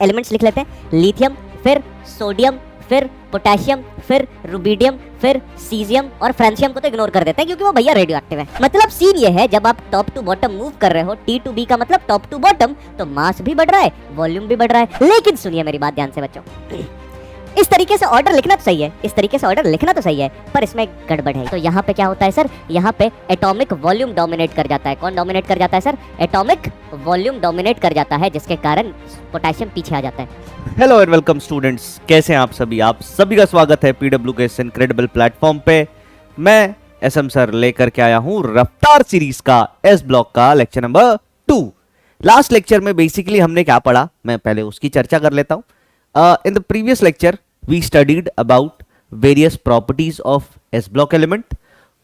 Elements लिख लेते हैं, लिथियम, फिर सोडियम, फिर पोटेशियम, फिर रुबिडियम, फिर सीजियम और फ्रांसियम को तो इग्नोर कर देते हैं क्योंकि वो भैया रेडियो एक्टिव है। मतलब सीन ये है, जब आप टॉप टू बॉटम मूव कर रहे हो, टी टू बी का मतलब टॉप टू बॉटम, तो मास भी बढ़ रहा है, वॉल्यूम भी बढ़ रहा है। लेकिन सुनिए मेरी बात ध्यान से बच्चों, इस तरीके से ऑर्डर लिखना तो सही है, इस तरीके से ऑर्डर लिखना तो सही है, पर इसमें गड़बड़ है। तो यहाँ पे क्या होता है सर, यहाँ पे एटॉमिक वॉल्यूम डोमिनेट कर जाता है। कौन डोमिनेट कर जाता है सर? एटॉमिक वॉल्यूम डोमिनेट कर जाता है, जिसके कारण पोटेशियम पीछे आ जाता है। हेलो एंड वेलकम स्टूडेंट्स, कैसे हैं आप सभी? आप सभी का स्वागत है पीडब्ल्यू के इस इनक्रेडिबल प्लेटफॉर्म पे। मैं एसएम सर लेकर के आया हूं रफ्तार सीरीज का एस ब्लॉक का लेक्चर नंबर 2। लास्ट लेक्चर में बेसिकली हमने क्या पढ़ा, मैं पहले उसकी चर्चा कर लेता हूं। In the previous lecture we studied about various properties of S block element।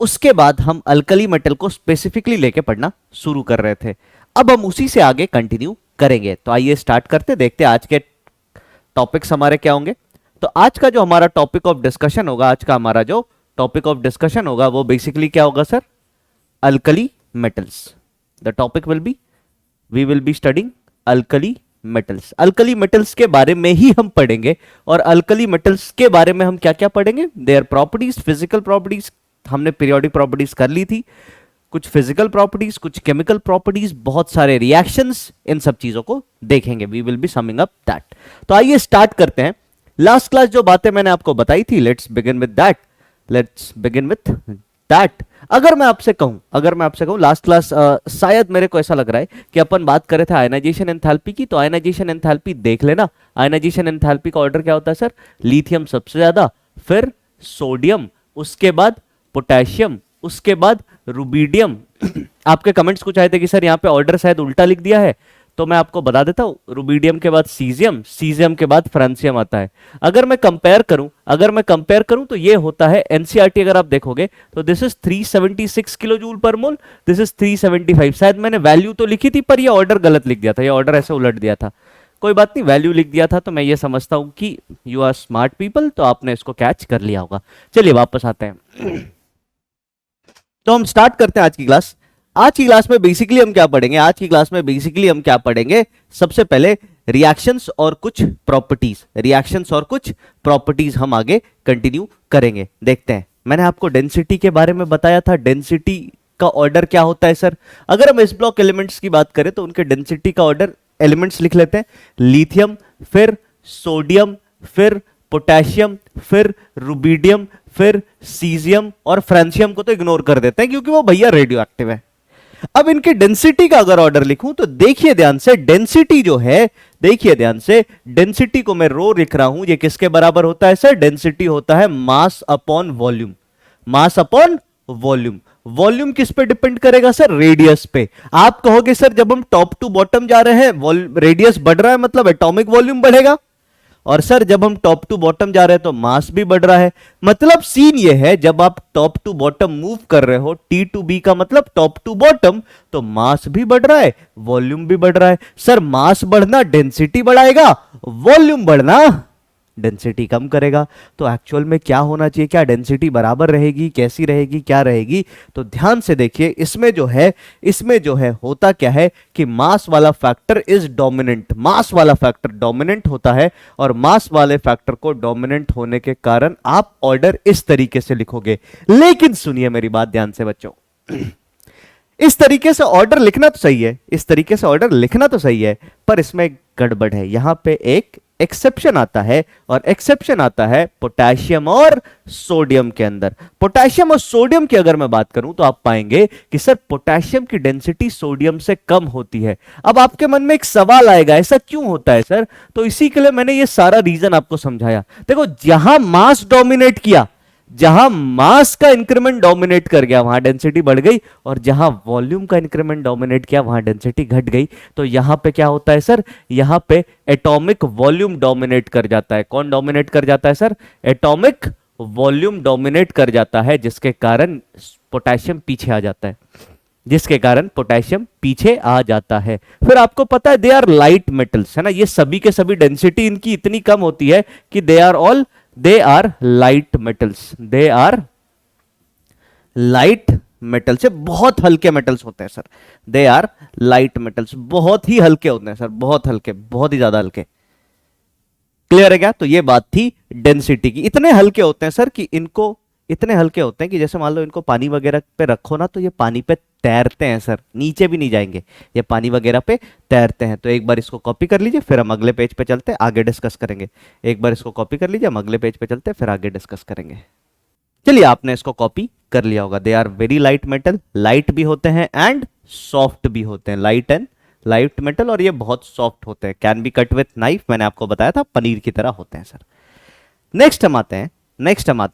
उसके बाद हम अल्कली मेटल को स्पेसिफिकली लेके पढ़ना शुरू कर रहे थे। अब हम उसी से आगे कंटिन्यू करेंगे। तो आइए स्टार्ट करते, देखते आज के टॉपिक्स हमारे क्या होंगे। तो आज का जो हमारा टॉपिक ऑफ डिस्कशन होगा, आज का हमारा जो टॉपिक ऑफ डिस्कशन होगा वो बेसिकली क्या होगा sir? Alkali metals. The topic will be, we will be studying alkali metals. Alkali metals के बारे में ही हम पढ़ेंगे। और अल्कली मेटल्स के बारे में हम क्या क्या पढ़ेंगे? देयर प्रॉपर्टीज, फिजिकल प्रॉपर्टीज, हमने पीरियोडिक प्रॉपर्टीज कर ली थी, कुछ फिजिकल प्रॉपर्टीज, कुछ केमिकल प्रॉपर्टीज, बहुत सारे रिएक्शंस, इन सब चीजों को देखेंगे। We will be summing up that. तो आइए स्टार्ट करते हैं। लास्ट क्लास जो बातें मैंने आपको बताई थी, let's begin with that, let's begin with that. अगर मैं आपसे कहूं लास्ट क्लास शायद मेरे को ऐसा लग रहा है कि अपन बात कर रहे थे आयनाइजेशन एंथैल्पी की। तो आयनाइजेशन एंथैल्पी देख लेना। आयनाइजेशन एंथैल्पी का ऑर्डर क्या होता है सर? लिथियम सबसे ज्यादा, फिर सोडियम, उसके बाद पोटेशियम, उसके बाद रुबिडियम। आपके कमेंट्स कुछ आए थे कि सर यहाँ पे ऑर्डर शायद उल्टा लिख दिया है, तो मैं आपको बता देता हूं। रुबिडियम के बाद सीजियम, सीजियम के बाद फ्रांसियम आता है। अगर मैं कंपेयर करूं तो ये होता है एनसीईआरटी। अगर आप देखोगे तो दिस इज 376 किलो जूल पर मोल, दिस इज 375। शायद मैंने वैल्यू तो लिखी थी पर ये ऑर्डर गलत लिख दिया था, ये ऑर्डर ऐसे उलट दिया था। कोई बात नहीं, वैल्यू लिख दिया था तो मैं ये समझता हूं कि यू आर स्मार्ट पीपल, तो आपने इसको कैच कर लिया होगा। चलिए वापस आते हैं। तो हम स्टार्ट करते हैं आज की क्लास। आज की क्लास में बेसिकली हम क्या पढ़ेंगे? सबसे पहले रिएक्शंस और कुछ प्रॉपर्टीज हम आगे कंटिन्यू करेंगे। देखते हैं, मैंने आपको डेंसिटी के बारे में बताया था। डेंसिटी का ऑर्डर क्या होता है सर? अगर हम इस ब्लॉक एलिमेंट्स की बात करें तो उनके डेंसिटी का ऑर्डर, एलिमेंट्स लिख लेते हैं, लिथियम, फिर सोडियम, फिर पोटेशियम, फिर रुबिडियम, फिर सीजियम और फ्रांसियम को तो इग्नोर कर देते हैं क्योंकि वो भैया रेडियो एक्टिव है। अब इनकी डेंसिटी का अगर ऑर्डर लिखूं तो देखिए ध्यान से, डेंसिटी जो है, देखिए ध्यान से, डेंसिटी को मैं रो लिख रहा हूं। ये किसके बराबर होता है सर? डेंसिटी होता है mass upon volume. Mass upon volume. Volume किस पे डिपेंड करेगा सर? रेडियस पे। आप कहोगे सर जब हम टॉप टू बॉटम जा रहे हैं रेडियस बढ़ रहा है, मतलब एटॉमिक वॉल्यूम बढ़ेगा। और सर जब हम टॉप टू बॉटम जा रहे हैं तो मास भी बढ़ रहा है। मतलब सीन ये है, जब आप टॉप टू बॉटम मूव कर रहे हो, टी टू बी का मतलब टॉप टू बॉटम, तो मास भी बढ़ रहा है, वॉल्यूम भी बढ़ रहा है। सर मास बढ़ना डेंसिटी बढ़ाएगा, वॉल्यूम बढ़ना डेंसिटी कम करेगा। तो एक्चुअल में क्या होना चाहिए? क्या डेंसिटी बराबर रहेगी, कैसी रहेगी, क्या रहेगी? तो ध्यान से देखिए, इसमें जो है होता क्या है कि मास वाला फैक्टर इज डोमिनेंट। मास वाला फैक्टर डोमिनेंट होता है और मास वाले फैक्टर को डोमिनेंट होने के कारण आप ऑर्डर इस तरीके से लिखोगे। लेकिन सुनिए मेरी बात ध्यान से बच्चों, इस तरीके से ऑर्डर लिखना तो सही है, पर इसमें गड़बड़ है। यहां पे एक एक्सेप्शन आता है, और एक्सेप्शन आता है पोटेशियम और सोडियम के अंदर। पोटेशियम और सोडियम की अगर मैं बात करूं तो आप पाएंगे कि सर पोटेशियम की डेंसिटी सोडियम से कम होती है। अब आपके मन में एक सवाल आएगा, ऐसा क्यों होता है सर? तो इसी के लिए मैंने ये सारा रीजन आपको समझाया। देखो, जहां मास डोमिनेट किया, जहां मास का इंक्रीमेंट डोमिनेट कर गया, वहां डेंसिटी बढ़ गई, और जहां वॉल्यूम का इंक्रीमेंट डोमिनेट किया, वहां डेंसिटी घट गई। तो यहां पे क्या होता है सर? यहां पे एटॉमिक वॉल्यूम डोमिनेट कर जाता है। कौन डोमिनेट कर जाता है सर? एटॉमिक वॉल्यूम डोमिनेट कर जाता है, जिसके कारण पोटेशियम पीछे आ जाता है। फिर आपको पता है दे आर लाइट मेटल्स, है ना? ये सभी के सभी डेंसिटी इनकी इतनी कम होती है कि they are light metals. Metals से बहुत हल्के मेटल्स होते हैं sir. They are light metals, बहुत ही हल्के होते हैं सर, बहुत हल्के, बहुत ही ज्यादा हल्के। क्लियर है क्या? तो ये बात थी डेंसिटी की। इतने हल्के होते हैं सर कि इनको, इतने हल्के होते हैं कि जैसे मान लो इनको पानी वगैरह पे रखो ना तो ये पानी पे तैरते हैं सर, नीचे भी नहीं जाएंगे, ये पानी वगैरह पे तैरते हैं। तो एक बार इसको कॉपी कर लीजिए, फिर हम अगले पेज पे चलते हैं, आगे डिस्कस करेंगे। एक बार इसको कॉपी कर लीजिए, हम अगले पेज पे चलते हैं, फिर आगे डिस्कस करेंगे। चलिए, आपने इसको कॉपी कर लिया होगा। They are very light metal, light भी होते हैं एंड सॉफ्ट भी होते हैं, लाइट मेटल, और ये बहुत सॉफ्ट होते हैं। Can be cut with knife, मैंने आपको बताया था पनीर की तरह होते हैं सर। नेक्स्ट हम आते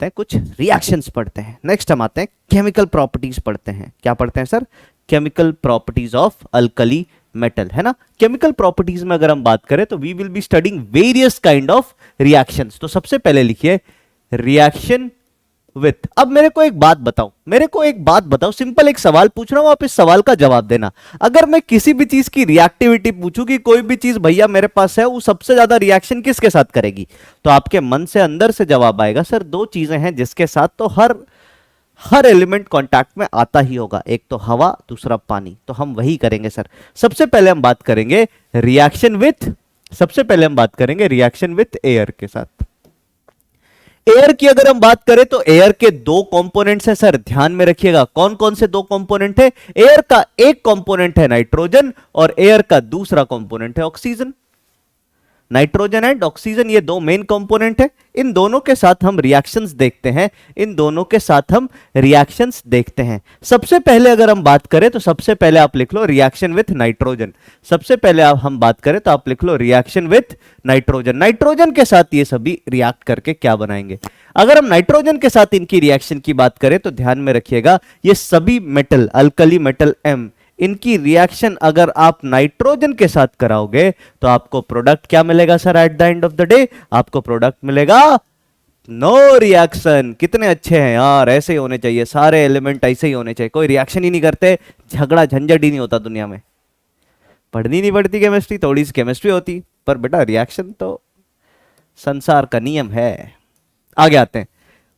हैं कुछ रिएक्शंस पढ़ते हैं। नेक्स्ट हम आते हैं केमिकल प्रॉपर्टीज पढ़ते हैं। क्या पढ़ते हैं sir? Chemical properties of alkali metal, है ना। केमिकल प्रॉपर्टीज में अगर हम बात करें तो we will be studying various kind of reactions. तो सबसे पहले लिखिए रिएक्शन विथ। अब मेरे को एक बात बताओ, सिंपल एक सवाल पूछ रहा हूं, आप इस सवाल का जवाब देना। अगर मैं किसी भी चीज की रिएक्टिविटी पूछूं कि कोई भी चीज भैया मेरे पास है, वो सबसे ज्यादा रिएक्शन किसके साथ करेगी, तो आपके मन से अंदर से जवाब आएगा सर दो चीजें हैं जिसके साथ तो हर एलिमेंट कांटेक्ट में आता ही होगा, एक तो हवा, दूसरा पानी। तो हम वही करेंगे सर। सबसे पहले हम बात करेंगे रिएक्शन विथ एयर के साथ। एयर की अगर हम बात करें तो एयर के दो कंपोनेंट्स हैं सर, ध्यान में रखिएगा। कौन कौन से दो कंपोनेंट है? एयर का एक कंपोनेंट है नाइट्रोजन और एयर का दूसरा कंपोनेंट है ऑक्सीजन। नाइट्रोजन एंड ऑक्सीजन, ये दो मेन कंपोनेंट है। इन दोनों के साथ हम रिएक्शंस देखते हैं। सबसे पहले अगर हम बात करें तो सबसे पहले आप लिख लो रिएक्शन विथ नाइट्रोजन। हम बात करें तो आप लिख लो रिएक्शन विथ नाइट्रोजन। नाइट्रोजन के साथ ये सभी रिएक्ट करके क्या बनाएंगे? अगर हम नाइट्रोजन के साथ इनकी रिएक्शन की बात करें तो ध्यान में रखिएगा, ये सभी मेटल, अल्कली मेटल एम, इनकी रिएक्शन अगर आप नाइट्रोजन के साथ कराओगे तो आपको प्रोडक्ट क्या मिलेगा sir? At the end of the day आपको प्रोडक्ट मिलेगा नो रिएक्शन। कितने अच्छे हैं यार, ऐसे ही होने चाहिए, सारे एलिमेंट ऐसे ही होने चाहिए। कोई रिएक्शन ही नहीं करते, झगड़ा झंझट ही नहीं होता दुनिया में। पढ़नी नहीं पड़ती केमिस्ट्री, थोड़ी सी केमिस्ट्री होती, पर बेटा रिएक्शन तो संसार का नियम है। आगे आते हैं।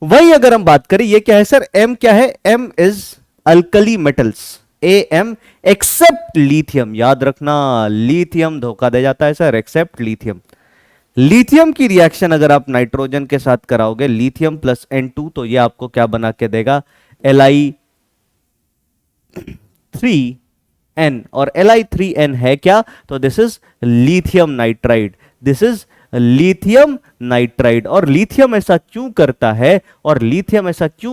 वही अगर हम बात करें, ये क्या है सर? एम क्या है? M is alkali metals, AM except lithium. याद रखना, लिथियम धोखा दे जाता है सर, एक्सेप्ट लिथियम। लिथियम की रिएक्शन अगर आप नाइट्रोजन के साथ कराओगे, लिथियम प्लस N2, तो ये आपको क्या बना के देगा? Li3N। और Li3N है क्या? तो दिस इज लिथियम नाइट्राइड, और लिथियम ऐसा क्यों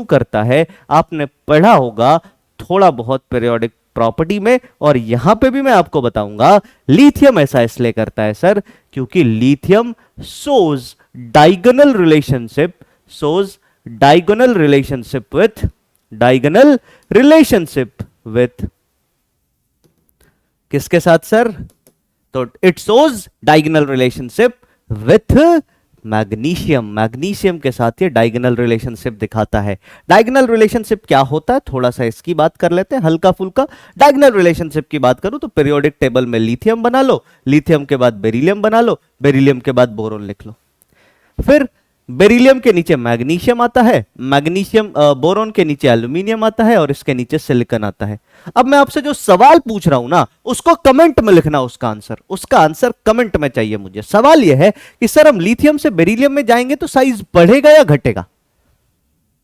करता है? आपने पढ़ा होगा थोड़ा बहुत पीरियोडिक प्रॉपर्टी में, और यहां पे भी मैं आपको बताऊंगा लिथियम ऐसा इसलिए करता है सर क्योंकि lithium shows diagonal relationship with किसके साथ सर? तो it shows diagonal relationship with magnesium के साथ ये डायगोनल रिलेशनशिप दिखाता है। डायगोनल रिलेशनशिप क्या होता है, थोड़ा सा इसकी बात कर लेते हैं, हल्का फुल्का। डायगोनल रिलेशनशिप की बात करूं तो पीरियोडिक टेबल में लिथियम बना लो, लिथियम के बाद बेरिलियम बना लो, बेरिलियम के बाद बोरोन लिख लो, फिर बेरिलियम के नीचे मैग्नीशियम आता है, बोरोन के नीचे एल्यूमिनियम आता है, और इसके नीचे सिलिकॉन आता है। अब मैं आपसे जो सवाल पूछ रहा हूं ना, उसको कमेंट में लिखना, उसका आंसर कमेंट में चाहिए मुझे। सवाल यह है कि सर हम लिथियम से बेरिलियम में जाएंगे तो साइज बढ़ेगा या घटेगा?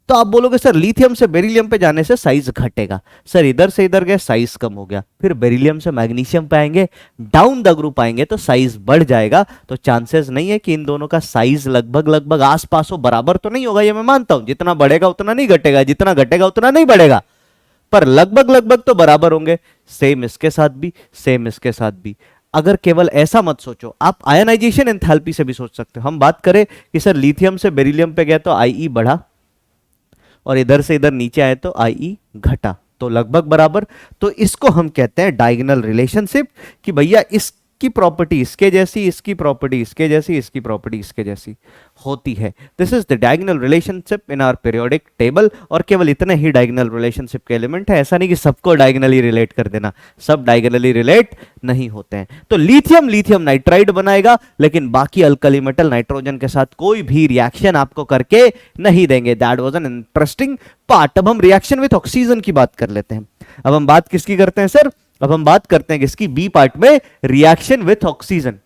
तो आप बोलोगे सर लिथियम से बेरिलियम पे जाने से साइज घटेगा। सर इधर से इधर गए, साइज कम हो गया। फिर बेरिलियम से मैग्नीशियम पे आएंगे, डाउन द ग्रुप आएंगे तो साइज बढ़ जाएगा। तो चांसेस नहीं है कि इन दोनों का साइज लगभग आसपास हो, बराबर तो नहीं होगा, ये मैं मानता हूं। जितना बढ़ेगा उतना नहीं घटेगा, जितना घटेगा उतना नहीं बढ़ेगा, पर लगभग तो बराबर होंगे। सेम इसके साथ भी। अगर केवल ऐसा मत सोचो, आप आयनाइजेशन एंथैल्पी से भी सोच सकते हो। हम बात करें कि सर लिथियम से बेरिलियम पे गया तो IE बढ़ा, और इधर से इधर नीचे आए तो IE घटा, तो लगभग बराबर। तो इसको हम कहते हैं डायगोनल रिलेशनशिप, कि भैया इसकी प्रॉपर्टी इसके जैसी, इसकी प्रॉपर्टी इसके जैसी, इसकी प्रॉपर्टी इसके जैसी होती है। This is the diagonal relationship in our periodic table. और केवल इतने ही डायगोनल रिलेशनशिप के एलिमेंट है, ऐसा नहीं कि सबको डायगोनली रिलेट कर देना, सब डायगोनली रिलेट नहीं होते हैं। तो लिथियम नाइट्राइड बनाएगा, लेकिन बाकी अल्कली मेटल नाइट्रोजन के साथ कोई भी रिएक्शन आपको करके नहीं देंगे। That was an interesting part. अब हम रिएक्शन विथ ऑक्सीजन की बात कर लेते हैं। अब हम बात किसकी करते हैं सर? अब हम बात करते हैं किसकी? बी पार्ट में, reaction with oxygen.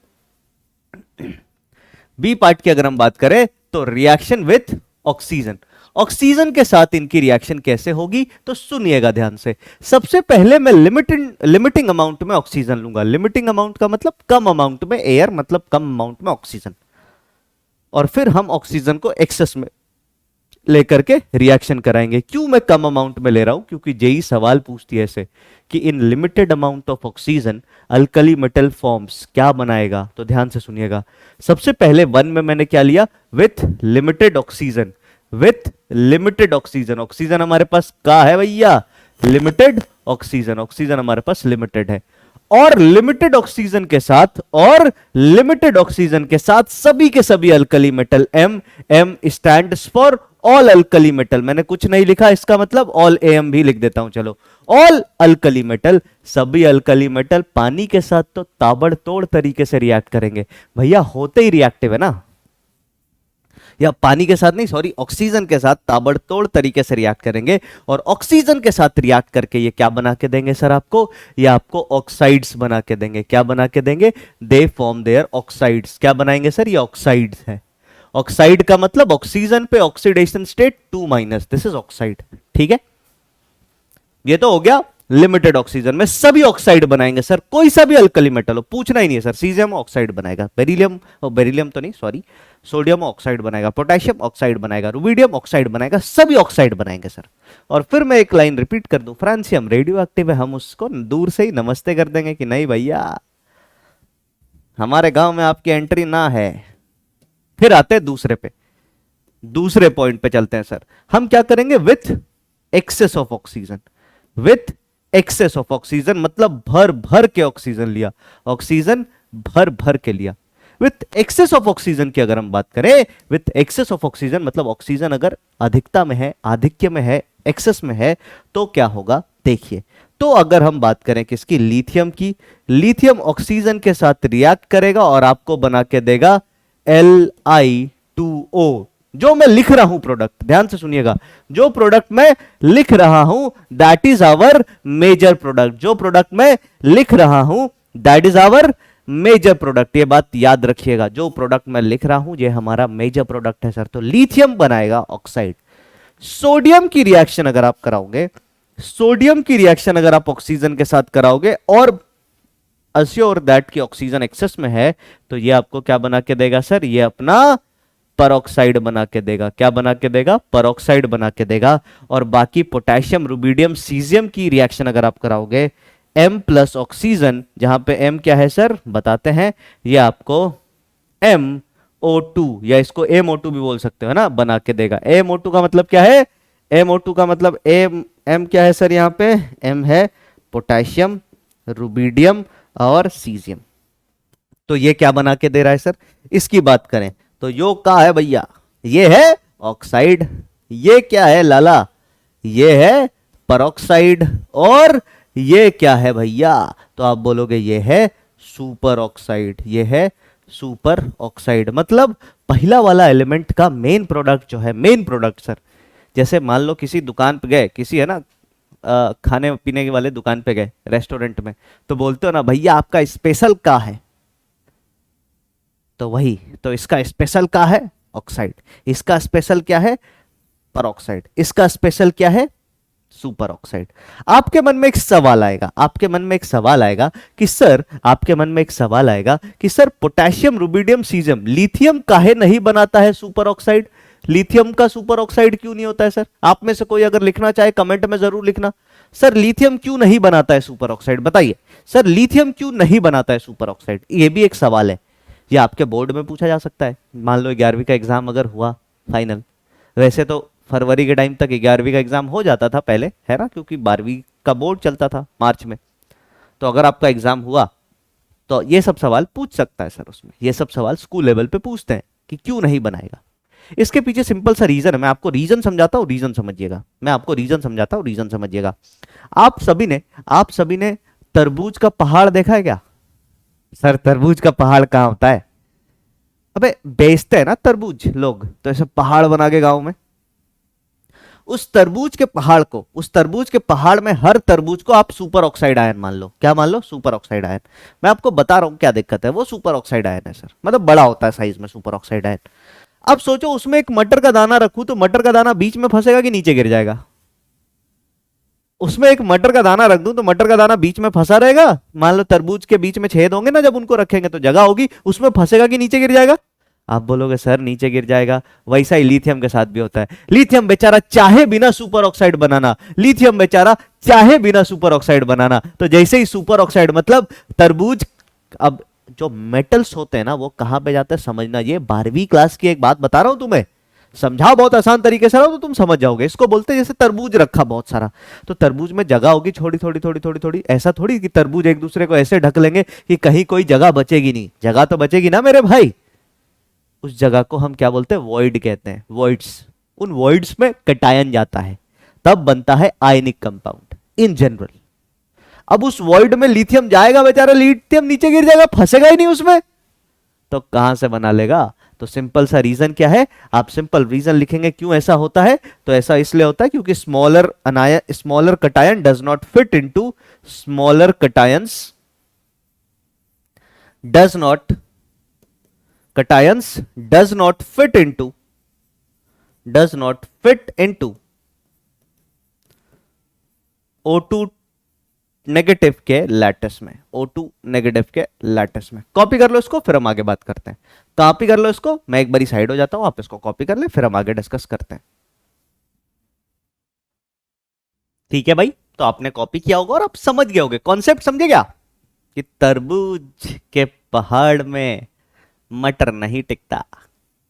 B part की अगर हम बात करें तो रिएक्शन विथ ऑक्सीजन, ऑक्सीजन के साथ इनकी रिएक्शन कैसे होगी तो सुनिएगा ध्यान से। सबसे पहले मैं लिमिटिंग अमाउंट में ऑक्सीजन लूंगा, लिमिटिंग अमाउंट का मतलब कम अमाउंट में एयर, मतलब कम अमाउंट में ऑक्सीजन, और फिर हम ऑक्सीजन को एक्सेस में लेकर के रिएक्शन कराएंगे। क्यों मैं कम अमाउंट में ले रहा हूं, क्योंकि जेई सवाल पूछती है ऐसे कि in limited amount of oxygen alkali metal forms क्या बनाएगा, तो ध्यान से सुनिएगा। सबसे पहले वन में मैंने क्या लिया, with limited oxygen, with limited oxygen, oxygen हमारे पास क्या है भैया, लिमिटेड ऑक्सीजन, ऑक्सीजन हमारे पास लिमिटेड है, और लिमिटेड ऑक्सीजन के साथ, और लिमिटेड ऑक्सीजन के साथ सभी के सभी alkali metal, M, M stands for all alkali metal, मैंने कुछ नहीं लिखा, इसका मतलब ऑल एम भी लिख देता हूं, चलो ऑल अल्कली मेटल, सभी अल्कली मेटल पानी के साथ तो ताबड़तोड़ तरीके से रिएक्ट करेंगे भैया, होते ही रिएक्टिव है ना, या पानी के साथ नहीं, सॉरी ऑक्सीजन के साथ ताबड़तोड़ तरीके से रिएक्ट करेंगे, और ऑक्सीजन के साथ रिएक्ट करके ये क्या बना के देंगे सर आपको, ये आपको ऑक्साइड्स बना के देंगे, क्या बना के देंगे, दे फॉर्म देयर ऑक्साइड्स, क्या बनाएंगे सर, ये ऑक्साइड्स है, ऑक्साइड का मतलब ऑक्सीजन पे oxidation state 2-, this is oxide, ठीक है। ये तो हो गया लिमिटेड ऑक्सीजन में सभी ऑक्साइड बनाएंगे सर, कोई सा भी अल्कली मेटल हो, पूछना ही नहीं है सर, सीजियम ऑक्साइड बनाएगा, बेरिलियम, बेरिलियम तो नहीं सॉरी, सोडियम ऑक्साइड बनाएगा, पोटेशियम ऑक्साइड बनाएगा, रुबिडियम ऑक्साइड बनाएगा, सभी ऑक्साइड बनाएंगे सर। और फिर मैं एक लाइन रिपीट कर दूं, फ्रांसियम रेडियो एक्टिव है, हम उसको दूर से ही नमस्ते कर देंगे कि नहीं भैया हमारे गांव में आपकी एंट्री ना है। फिर आते हैं दूसरे पे, दूसरे पॉइंट पे चलते हैं सर, हम क्या करेंगे, with access of oxygen, with access of oxygen मतलब भर भर के ऑक्सीजन लिया, ऑक्सीजन भर भर के लिया, विथ एक्सेस ऑफ ऑक्सीजन की अगर हम बात करें, विथ एक्सेस ऑफ ऑक्सीजन मतलब ऑक्सीजन अगर अधिकता में है, आधिक्य में है, एक्सेस में है, तो क्या होगा देखिए। तो अगर हम बात करें किसकी, लिथियम की, लिथियम ऑक्सीजन के साथ रिएक्ट करेगा और आपको बना के देगा Li2O, जो मैं लिख रहा हूं प्रोडक्ट, ध्यान से सुनिएगा, जो प्रोडक्ट मैं लिख रहा हूं that is our major product, जो प्रोडक्ट मैं लिख रहा हूं that is our major product, ये बात याद रखिएगा, जो प्रोडक्ट मैं लिख रहा हूं ये हमारा मेजर प्रोडक्ट है सर। तो लिथियम बनाएगा ऑक्साइड। सोडियम की रिएक्शन अगर आप कराओगे, सोडियम की रिएक्शन अगर आप ऑक्सीजन के साथ कराओगे और अस्योर दैट की ऑक्सीजन एक्सेस में है, तो ये आपको क्या बना के देगा सर, ये अपना परऑक्साइड बना के देगा, क्या बना के देगा, परऑक्साइड बना के देगा। और बाकी पोटेशियम, रुबिडियम, सीजियम की रिएक्शन अगर आप कराओगे, M प्लस ऑक्सीजन, जहां पे M क्या है सर बताते हैं, ये आपको MO2 या इसको MO2 भी बोल सकते हो ना, बना के देगा। MO2 का मतलब क्या है, MO2 का मतलब M क्या है सर, यहाँ पे M है पोटेशियम, रुबिडियम और सीजियम, तो ये क्या बना के दे रहा है सर, इसकी बात करें तो यो क्या है भैया, ये है ऑक्साइड, ये क्या है लाला, ये है परऑक्साइड, और ये क्या है भैया, तो आप बोलोगे ये है सुपर ऑक्साइड, ये है सुपर ऑक्साइड। मतलब पहला वाला एलिमेंट का मेन प्रोडक्ट जो है, मेन प्रोडक्ट सर, जैसे मान लो किसी दुकान पे गए, किसी है ना खाने पीने वाले दुकान पे गए, रेस्टोरेंट में, तो बोलते हो ना भैया आपका स्पेशल क्या है, तो वही, तो इसका स्पेशल क्या है ऑक्साइड, इसका स्पेशल क्या है परऑक्साइड, इसका स्पेशल क्या है सुपर ऑक्साइड। आपके मन में एक सवाल आएगा, आपके मन में एक सवाल आएगा कि सर, आपके मन में एक सवाल आएगा कि sir potassium, rubidium, caesium, lithium काहे नहीं बनाता है सुपर ऑक्साइड, लिथियम का सुपर ऑक्साइड क्यों नहीं होता है सर। आप में से कोई अगर लिखना चाहे कमेंट में जरूर लिखना, सर लिथियम क्यों नहीं बनाता है सुपर ऑक्साइड, बताइए सर लिथियम क्यों नहीं बनाता है सुपर ऑक्साइड। ये भी एक सवाल है, ये आपके बोर्ड में पूछा जा सकता है। मान लो 11वीं का एग्जाम अगर हुआ फाइनल, वैसे तो फरवरी के टाइम तक 11वीं का एग्जाम हो जाता था पहले, है ना, क्योंकि 12वीं का बोर्ड चलता था मार्च में, तो अगर आपका एग्जाम हुआ तो ये सब सवाल पूछ सकता है सर उसमें, ये सब सवाल स्कूल लेवल पे पूछते हैं कि क्यों नहीं बनाएगा। इसके पीछे सिंपल सा रीजन है, मैं आपको रीजन समझाता हूँ, रीजन समझिएगा, मैं आपको रीजन समझाता हूँ, रीजन समझिएगा। आप सभी ने तरबूज का पहाड़ देखा है क्या सर, तरबूज का पहाड़ कहाँ होता है, अबे बेचते हैं ना तरबूज लोग, तो ऐसे पहाड़ बना के गाँव में, उस तरबूज के पहाड़ को, उस तरबूज के पहाड़ में हर तरबूज को आप सुपर ऑक्साइड आयन मान लो। क्या मान लो? Super oxide ion. मैं आपको बता रहा हूं क्या दिक्कत है, वो सुपर ऑक्साइड आयन है सर, मतलब बड़ा होता है साइज में सुपर ऑक्साइड आयन। अब सोचो उसमें एक मटर का दाना रखूं तो मटर का दाना बीच में फंसेगा कि नीचे गिर जाएगा? उसमें एक मटर का दाना रख दूं तो मटर का दाना बीच में फंसा रहेगा। मान लो तरबूज के बीच में छेद होंगे ना, जब उनको रखेंगे तो जगह होगी, उसमें फंसेगा कि नीचे गिर जाएगा? आप बोलोगे सर नीचे गिर जाएगा। वैसा ही लिथियम के साथ भी होता है। लिथियम बेचारा चाहे बिना सुपर ऑक्साइड बनाना, लिथियम बेचारा चाहे बिना सुपर ऑक्साइड बनाना, तो जैसे ही सुपर ऑक्साइड मतलब तरबूज, अब जो मेटल्स होते हैं ना वो कहां पे जाते हैं समझना। ये 12वीं क्लास की एक बात बता रहा हूं तुम्हें, समझाओ बहुत आसान तरीके से रहो तो तुम समझ जाओगे। इसको बोलते हैं जैसे तरबूज रखा बहुत सारा, तो तरबूज में जगह होगी थोड़ी थोड़ी थोड़ी थोड़ी थोड़ी। ऐसा थोड़ी कि तरबूज एक दूसरे को ऐसे ढक लेंगे कि कहीं कोई जगह बचेगी नहीं। जगह तो बचेगी ना मेरे भाई। उस जगह को हम क्या बोलते हैं? वॉइड कहते हैं, वॉइड्स। उन वॉइड्स में कटायन जाता है, तब बनता है आयनिक कंपाउंड इन जनरल। अब उस वॉइड में लिथियम जाएगा, बेचारा लिथियम नीचे गिर जाएगा, फंसेगा ही नहीं उसमें, तो कहां से बना लेगा? तो सिंपल सा रीजन क्या है, आप सिंपल रीजन लिखेंगे क्यों ऐसा होता है। तो ऐसा इसलिए होता है क्योंकि smaller cation does not fit into smaller cations does not fit into O2 negative के लैटिस में, O2 नेगेटिव के लैटिस में। कॉपी कर लो इसको, फिर हम आगे बात करते हैं। कॉपी कर लो इसको, मैं एक बारी साइड हो जाता हूं, आप इसको कॉपी कर ले, फिर हम आगे डिस्कस करते हैं। ठीक है भाई, तो आपने कॉपी किया होगा और आप समझ गए होगे, कॉन्सेप्ट समझे क्या, कि तरबूज के पहाड़ में मटर नहीं टिकता,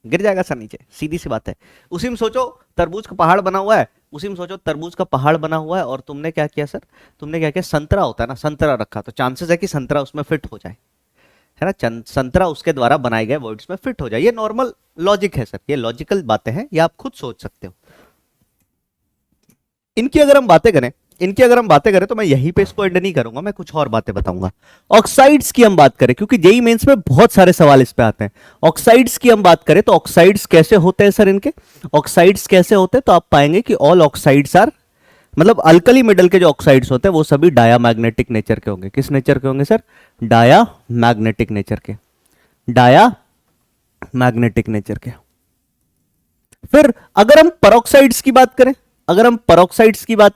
गिर जाएगा सर नीचे, सीधी सी बात है। उसी में सोचो तरबूज का पहाड़ बना हुआ है, उसी में सोचो तरबूज का पहाड़ बना हुआ है और तुमने क्या किया सर, तुमने क्या किया, संतरा होता है ना, संतरा रखा, तो चांसेस है कि संतरा उसमें फिट हो जाए, है ना। संतरा उसके द्वारा बनाए गए वर्ड्स में फिट हो जाए। ये नॉर्मल लॉजिक है सर, ये लॉजिकल बातें हैं, ये आप खुद सोच सकते हो। इनकी अगर हम बातें करें तो मैं यहीं पे इसको एंड नहीं करूंगा, मैं कुछ और बातें बताऊंगा। ऑक्साइड्स की हम बात करें, क्योंकि जेईई मेंस में बहुत सारे सवाल इस पे आते हैं। ऑक्साइड्स की हम बात करें तो ऑक्साइड्स कैसे होते हैं सर, इनके ऑक्साइड्स कैसे होते हैं, तो आप पाएंगे कि ऑल ऑक्साइड्स आर, मतलब अल्कली मेटल के जो ऑक्साइड्स होते हैं वो सभी डायामैग्नेटिक नेचर के होंगे। किस नेचर के होंगे सर? डायामैग्नेटिक नेचर के, डायामैग्नेटिक नेचर के। फिर अगर हम पेरोक्साइड्स की बात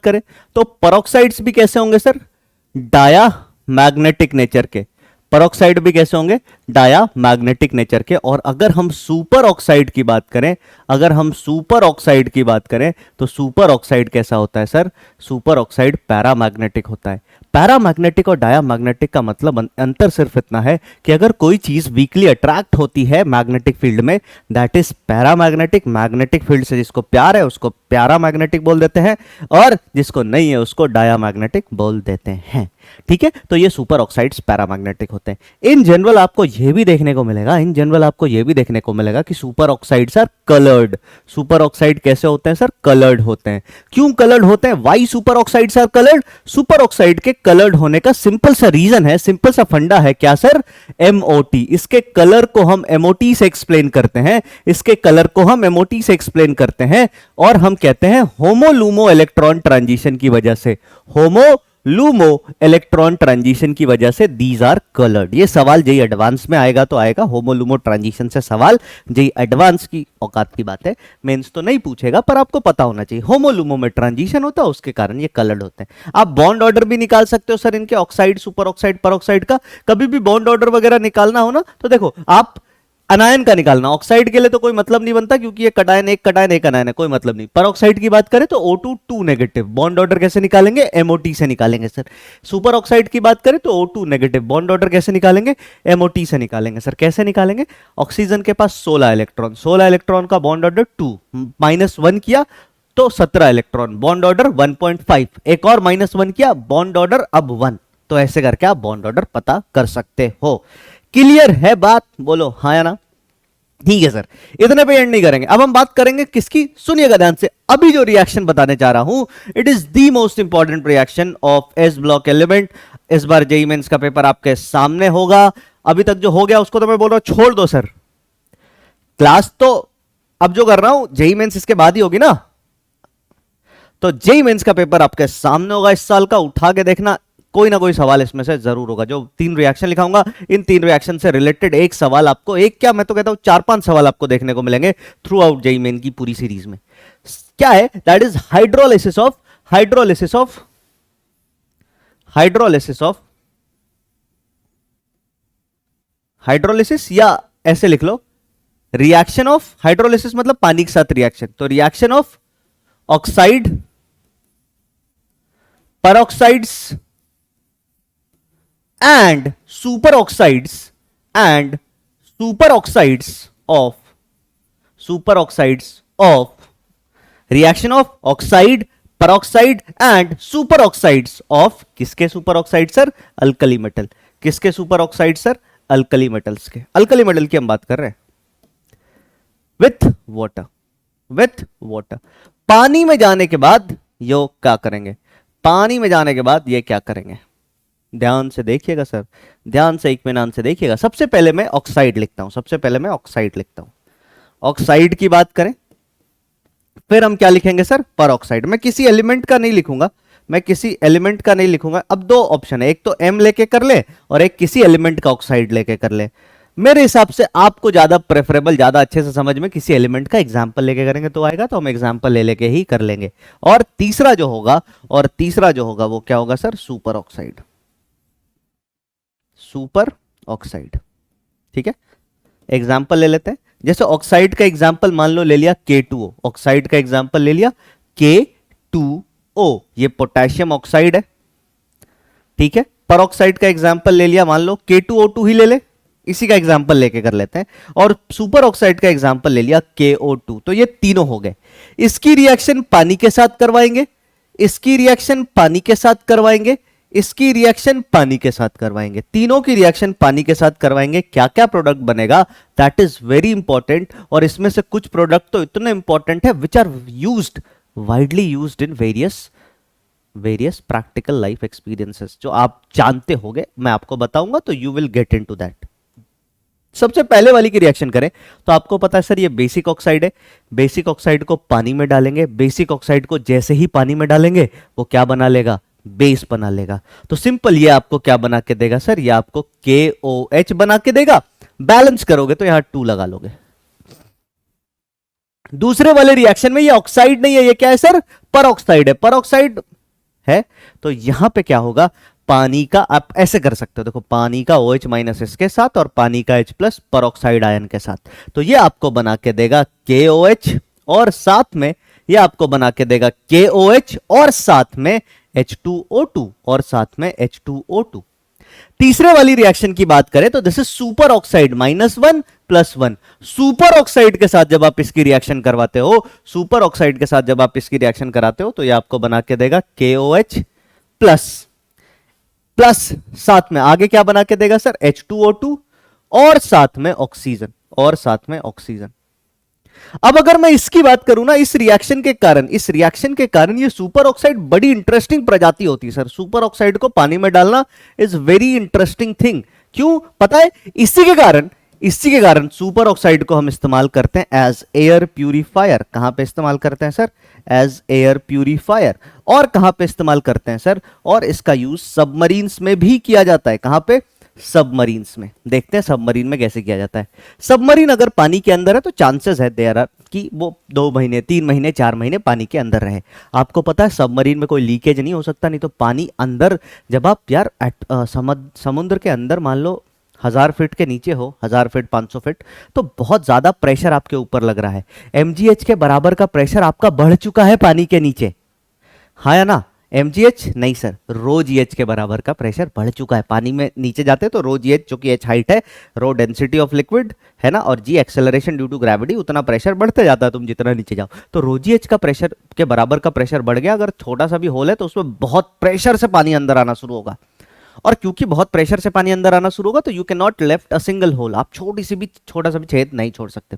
करें, तो पेरोक्साइड्स भी कैसे होंगे सर? डायामैग्नेटिक नेचर के। पेरोक्साइड भी कैसे होंगे? डायामैग्नेटिक नेचर के। और अगर हम सुपर ऑक्साइड की बात करें तो सुपर ऑक्साइड कैसा होता है सर? सुपर ऑक्साइड पैरामैग्नेटिक होता है। पैरामैग्नेटिक और डायामैग्नेटिक का मतलब अंतर सिर्फ इतना है कि अगर कोई चीज वीकली अट्रैक्ट होती है मैग्नेटिक फील्ड में, that is paramagnetic. Magnetic field से जिसको प्यार है उसको पैरामैग्नेटिक बोल देते हैं, और जिसको नहीं है उसको डायामैग्नेटिक बोल देते हैं। ठीक है, तो ये सुपर ऑक्साइड्स पैरामैग्नेटिक होते हैं। इन जनरल आपको यह भी देखने को मिलेगा कि super oxides are coloured. Super oxide कैसे होते हैं सर? कलर्ड होते हैं। क्यों कलर्ड होते हैं? Why super oxides are coloured? Super oxide के कलर्ड होने का सिंपल सा रीजन है, सिंपल सा फंडा है। क्या सर? MOT। इसके कलर को हम MOT से एक्सप्लेन करते हैं, और हम कहते हैं होमोलूमो इलेक्ट्रॉन ट्रांजिशन की वजह से, दीज आर कलर्ड। ये सवाल जेई एडवांस में आएगा तो आएगा, होमोलूमो ट्रांजिशन से सवाल। जेई एडवांस की औकात की बात है, मेंस तो नहीं पूछेगा, पर आपको पता होना चाहिए होमोलूमो में ट्रांजिशन होता है, उसके कारण ये कलर्ड होते हैं। आप बॉन्ड ऑर्डर भी निकाल सकते हो सर इनके, ऑक्साइड, सुपर ऑक्साइड, पेरोक्साइड का। कभी भी बॉन्ड ऑर्डर वगैरह निकालना हो ना, तो देखो आप अनायन का निकालना, ऑक्साइड के लिए तो कोई मतलब नहीं बनता क्योंकि ये कटायन एक अनायन है, कोई मतलब नहीं। पेरोक्साइड की बात करें तो O2 2 नेगेटिव, बॉन्ड ऑर्डर कैसे निकालेंगे? MOT से निकालेंगे सर। सुपर ऑक्साइड की बात करें तो O2 नेगेटिव, बॉन्ड ऑर्डर कैसे निकालेंगे? MOT से निकालेंगे सर। कैसे निकालेंगे? ऑक्सीजन के पास 16 इलेक्ट्रॉन का बॉन्ड ऑर्डर 2, -1 किया तो 17 इलेक्ट्रॉन, बॉन्ड ऑर्डर 1.5, एक और -1 किया, बॉन्ड ऑर्डर अब 1। तो ऐसे करके आप बॉन्ड ऑर्डर पता कर सकते हो। क्लियर है बात? बोलो हाँ या ना। ठीक है सर, इतने पे एंड नहीं करेंगे। अब हम बात करेंगे किसकी? सुनिएगा ध्यान से। अभी जो रिएक्शन बताने जा रहा हूं, it is the most important reaction of S block element. इस बार जेईई मेंस का पेपर आपके सामने होगा। अभी तक जो हो गया उसको तो मैं बोल रहा हूं छोड़ दो सर, क्लास तो अब जो कर रहा हूं जेईई मेंस इसके बाद ही होगी ना। तो जेईई मेंस का पेपर आपके सामने होगा इस साल का, उठा के देखना, कोई ना कोई सवाल इसमें से जरूर होगा। जो 3 रिएक्शन लिखाऊंगा, इन 3 रिएक्शन से रिलेटेड एक सवाल आपको, एक क्या मैं तो कहता हूं 4-5 सवाल आपको देखने को मिलेंगे थ्रू आउट जेईई मेन की पूरी सीरीज में। क्या है? That is hydrolysis of hydrolysis, या ऐसे लिख लो रिएक्शन ऑफ हाइड्रोलिसिस, मतलब पानी के साथ रिएक्शन। तो reaction of oxide, peroxides and superoxides of reaction of oxide, peroxide and superoxides of किसके superoxide सर? Alkali metal. किसके superoxide सर? अल्कली मेटल्स के। अल्कली मेटल की हम बात कर रहे हैं। विथ वाटर पानी में जाने के बाद यो क्या करेंगे? पानी में जाने के बाद ये क्या करेंगे? ध्यान से देखिएगा सर, ध्यान से इत्मीनान से देखिएगा। सबसे पहले मैं ऑक्साइड लिखता हूं, ऑक्साइड की बात करें, फिर हम क्या लिखेंगे सर? परऑक्साइड। मैं किसी एलिमेंट का नहीं लिखूंगा, अब 2 ऑप्शन है, एक तो M लेके कर ले और एक किसी एलिमेंट का ऑक्साइड लेके कर ले। मेरे हिसाब से आपको ज्यादा प्रेफरेबल, ज्यादा अच्छे से समझ में किसी एलिमेंट का एग्जांपल लेके करेंगे तो आएगा, तो हम एग्जांपल ले लेके ही कर लेंगे। और तीसरा जो होगा वो क्या होगा सर? Super oxide. ठीक है, एग्जांपल ले लेते हैं। जैसे ऑक्साइड का एग्जांपल मान लो ले लिया K2O, ऑक्साइड का एग्जांपल ले लिया K2O, ये पोटेशियम ऑक्साइड है। ठीक है, परऑक्साइड का एग्जांपल ले लिया, मान लो K2O2 ही ले ले, इसी का एग्जांपल लेके कर लेते हैं। और सुपर ऑक्साइड का एग्जांपल ले लिया KO2। तो ये तीनों हो गए। इसकी रिएक्शन पानी के साथ करवाएंगे, इसकी रिएक्शन पानी के साथ करवाएंगे, इसकी रिएक्शन पानी के साथ करवाएंगे, तीनों की रिएक्शन पानी के साथ करवाएंगे। क्या क्या प्रोडक्ट बनेगा? That is very important. और इसमें से कुछ प्रोडक्ट तो इतने इंपॉर्टेंट है which are used, widely used in various practical life experiences, जो आप जानते होंगे, मैं आपको बताऊंगा तो you will get into that. सबसे पहले वाली की रिएक्शन करें तो आपको पता है सर ये बेसिक ऑक्साइड है। बेसिक ऑक्साइड को पानी में डालेंगे, बेसिक ऑक्साइड को जैसे ही पानी में डालेंगे वो क्या बना लेगा? बेस बना लेगा। तो सिंपल ये आपको क्या बना के देगा सर? ये आपको KOH बना के देगा। बैलेंस करोगे तो यहां 2 लगा लोगे। दूसरे वाले रिएक्शन में ये ऑक्साइड नहीं है, ये क्या है सर? परऑक्साइड है। परऑक्साइड है तो यहां पे क्या होगा? पानी का, आप ऐसे कर सकते हो, देखो पानी का OH माइनस इसके साथ और पानी का H प्लस परऑक्साइड आयन के साथ। तो ये आपको बना के देगा KOH और साथ में ये आपको बना के देगा KOH और साथ में H2O2 और साथ में H2O2। तीसरे वाली रिएक्शन की बात करें तो this is super oxide -1 +1। Super oxide के साथ जब आप इसकी रिएक्शन करवाते हो, सुपर ऑक्साइड के साथ जब आप इसकी रिएक्शन कराते हो तो ये आपको बना के देगा KOH प्लस साथ में आगे क्या बना के देगा सर? H2O2 और साथ में ऑक्सीजन, अब अगर मैं इसकी बात करूं ना, इस रिएक्शन के कारण ये सुपर ऑक्साइड बड़ी इंटरेस्टिंग प्रजाति होती है सर। सुपर ऑक्साइड को पानी में डालना इज वेरी इंटरेस्टिंग थिंग। क्यों पता है? इसी के कारण सुपर ऑक्साइड को हम इस्तेमाल करते हैं एज एयर प्यूरिफायर। कहां पे इस्तेमाल करते हैं सर? As air purifier. और कहां पे इस्तेमाल करते हैं सर? और इसका यूज सबमरीन्स में भी किया जाता है। कहां पे? सबमरीन्स में। देखते हैं सबमरीन में कैसे किया जाता है। सबमरीन अगर पानी के अंदर है तो चांसेस है देयर आर कि वो 2 महीने, 3 महीने, 4 महीने पानी के अंदर रहे। आपको पता है सबमरीन में कोई लीकेज नहीं हो सकता, नहीं तो पानी अंदर, जब आप यार समुद्र के अंदर मान लो 1000 फीट के नीचे हो, 1000 फीट, 500 फीट, तो बहुत ज्यादा प्रेशर आपके ऊपर लग रहा है। MgH के बराबर का प्रेशर आपका बढ़ चुका है पानी के नीचे, हाँ या ना? MgH नहीं सर, रो GH के बराबर का प्रेशर बढ़ चुका है। पानी में नीचे जाते तो रो GH, जो कि H हाइट है, रो डेंसिटी ऑफ लिक्विड है ना, और G acceleration due to gravity, उतना प्रेशर बढ़ते जाता है तुम जितना नीचे जाओ। तो रो GH का प्रेशर के बराबर का प्रेशर बढ़ गया। अगर छोटा सा भी होल है तो उसमें बहुत प्रेशर से पानी अंदर आना शुरू होगा, और क्योंकि बहुत प्रेशर से पानी अंदर आना शुरू होगा तो you can not left a single hole, आप छोटा सा भी छेद नहीं छोड़ सकते।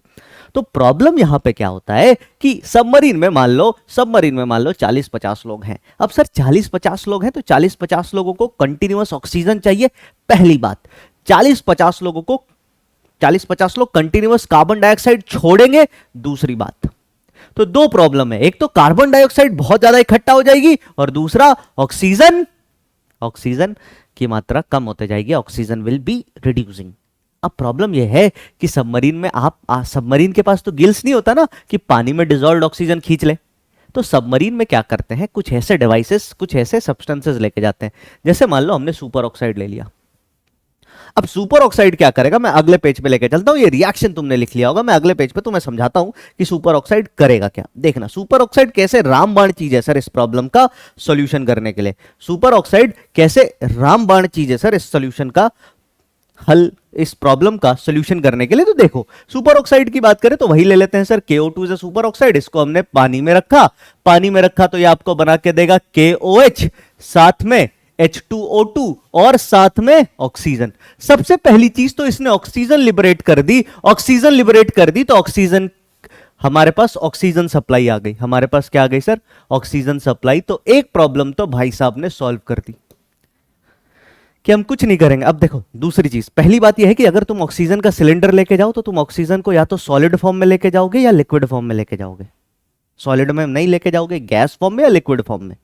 तो प्रॉब्लम यहां पे क्या होता है कि सबमरीन में मान लो 40-50 लोग हैं। अब सर 40-50 लोग हैं तो 40-50 लोगों को कंटिन्यूअस ऑक्सीजन चाहिए, पहली बात। 40-50 लोग कंटिन्यूअस कार्बन डाइऑक्साइड छोड़ेंगे, दूसरी बात। तो दो प्रॉब्लम है, एक तो कार्बन डाइऑक्साइड बहुत ज्यादा इकट्ठा हो जाएगी और दूसरा ऑक्सीजन की मात्रा कम होते जाएगी, ऑक्सीजन विल बी रिड्यूसिंग। अब प्रॉब्लम यह है कि सबमरीन में सबमरीन के पास तो गिल्स नहीं होता ना कि पानी में डिसॉल्व्ड ऑक्सीजन खींच ले। तो सबमरीन में क्या करते हैं, कुछ ऐसे डिवाइसेस, कुछ ऐसे सब्सटेंसेस लेके जाते हैं, जैसे मान लो हमने सुपर ऑक्साइड ले लिया। अब सुपर ऑक्साइड क्या करेगा, मैं अगले पेज पे लेके चलता हूं, ये रिएक्शन तुमने लिख लिया होगा, मैं अगले पेज पे तुम्हें समझाता हूं कि सुपर ऑक्साइड करेगा क्या। देखना सुपर ऑक्साइड कैसे रामबाण चीज है सर इस प्रॉब्लम का सॉल्यूशन करने के लिए। सुपर ऑक्साइड कैसे रामबाण चीज है सर इस सॉल्यूशन का हल, इस प्रॉब्लम का सॉल्यूशन करने के लिए। तो देखो सुपर ऑक्साइड की बात करें तो वही ले लेते हैं sir, KO2 is a super oxide. इसको हमने पानी में रखा तो ये आपको बना के देगा KOH, साथ में H2O2 और साथ में ऑक्सीजन। सबसे पहली चीज तो इसने ऑक्सीजन लिबरेट कर दी, तो ऑक्सीजन हमारे पास ऑक्सीजन सप्लाई आ गई। हमारे पास क्या आ गई सर, ऑक्सीजन सप्लाई। तो एक प्रॉब्लम तो भाई साहब ने सॉल्व कर दी कि हम कुछ नहीं करेंगे। अब देखो दूसरी चीज, पहली बात यह है कि अगर तुम ऑक्सीजन का सिलेंडर लेके जाओ तो तुम ऑक्सीजन को या तो सॉलिड फॉर्म में लेके जाओगे या लिक्विड फॉर्म में लेके जाओगे। सॉलिड में नहीं लेके जाओगे, गैस फॉर्म में या लिक्विड फॉर्म में।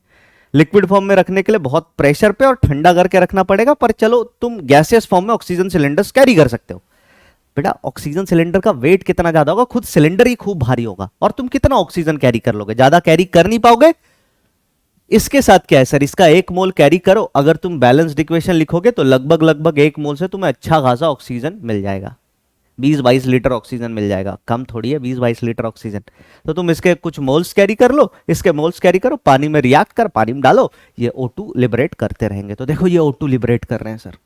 लिक्विड फॉर्म में रखने के लिए बहुत प्रेशर पे और ठंडा करके रखना पड़ेगा, पर चलो तुम गैसियस फॉर्म में ऑक्सीजन सिलेंडर्स कैरी कर सकते हो। बेटा ऑक्सीजन सिलेंडर का वेट कितना ज्यादा होगा, खुद सिलेंडर ही खूब भारी होगा, और तुम कितना ऑक्सीजन कैरी कर लोगे, ज्यादा कैरी कर नहीं पाओगे। इसके साथ क्या है सर, इसका 1 मोल कैरी करो, अगर तुम बैलेंस्ड इक्वेशन लिखोगे तो लगभग 1 मोल से तुम्हें अच्छा खासा ऑक्सीजन मिल जाएगा, 20-22 लीटर ऑक्सीजन मिल जाएगा। कम थोड़ी है 20-22 लीटर ऑक्सीजन। तो तुम इसके कुछ मोल्स कैरी कर लो, इसके मोल्स कैरी करो, पानी में रिएक्ट कर, पानी में डालो, ये O2 लिबरेट करते रहेंगे। तो देखो ये O2 लिबरेट कर रहे हैं सर।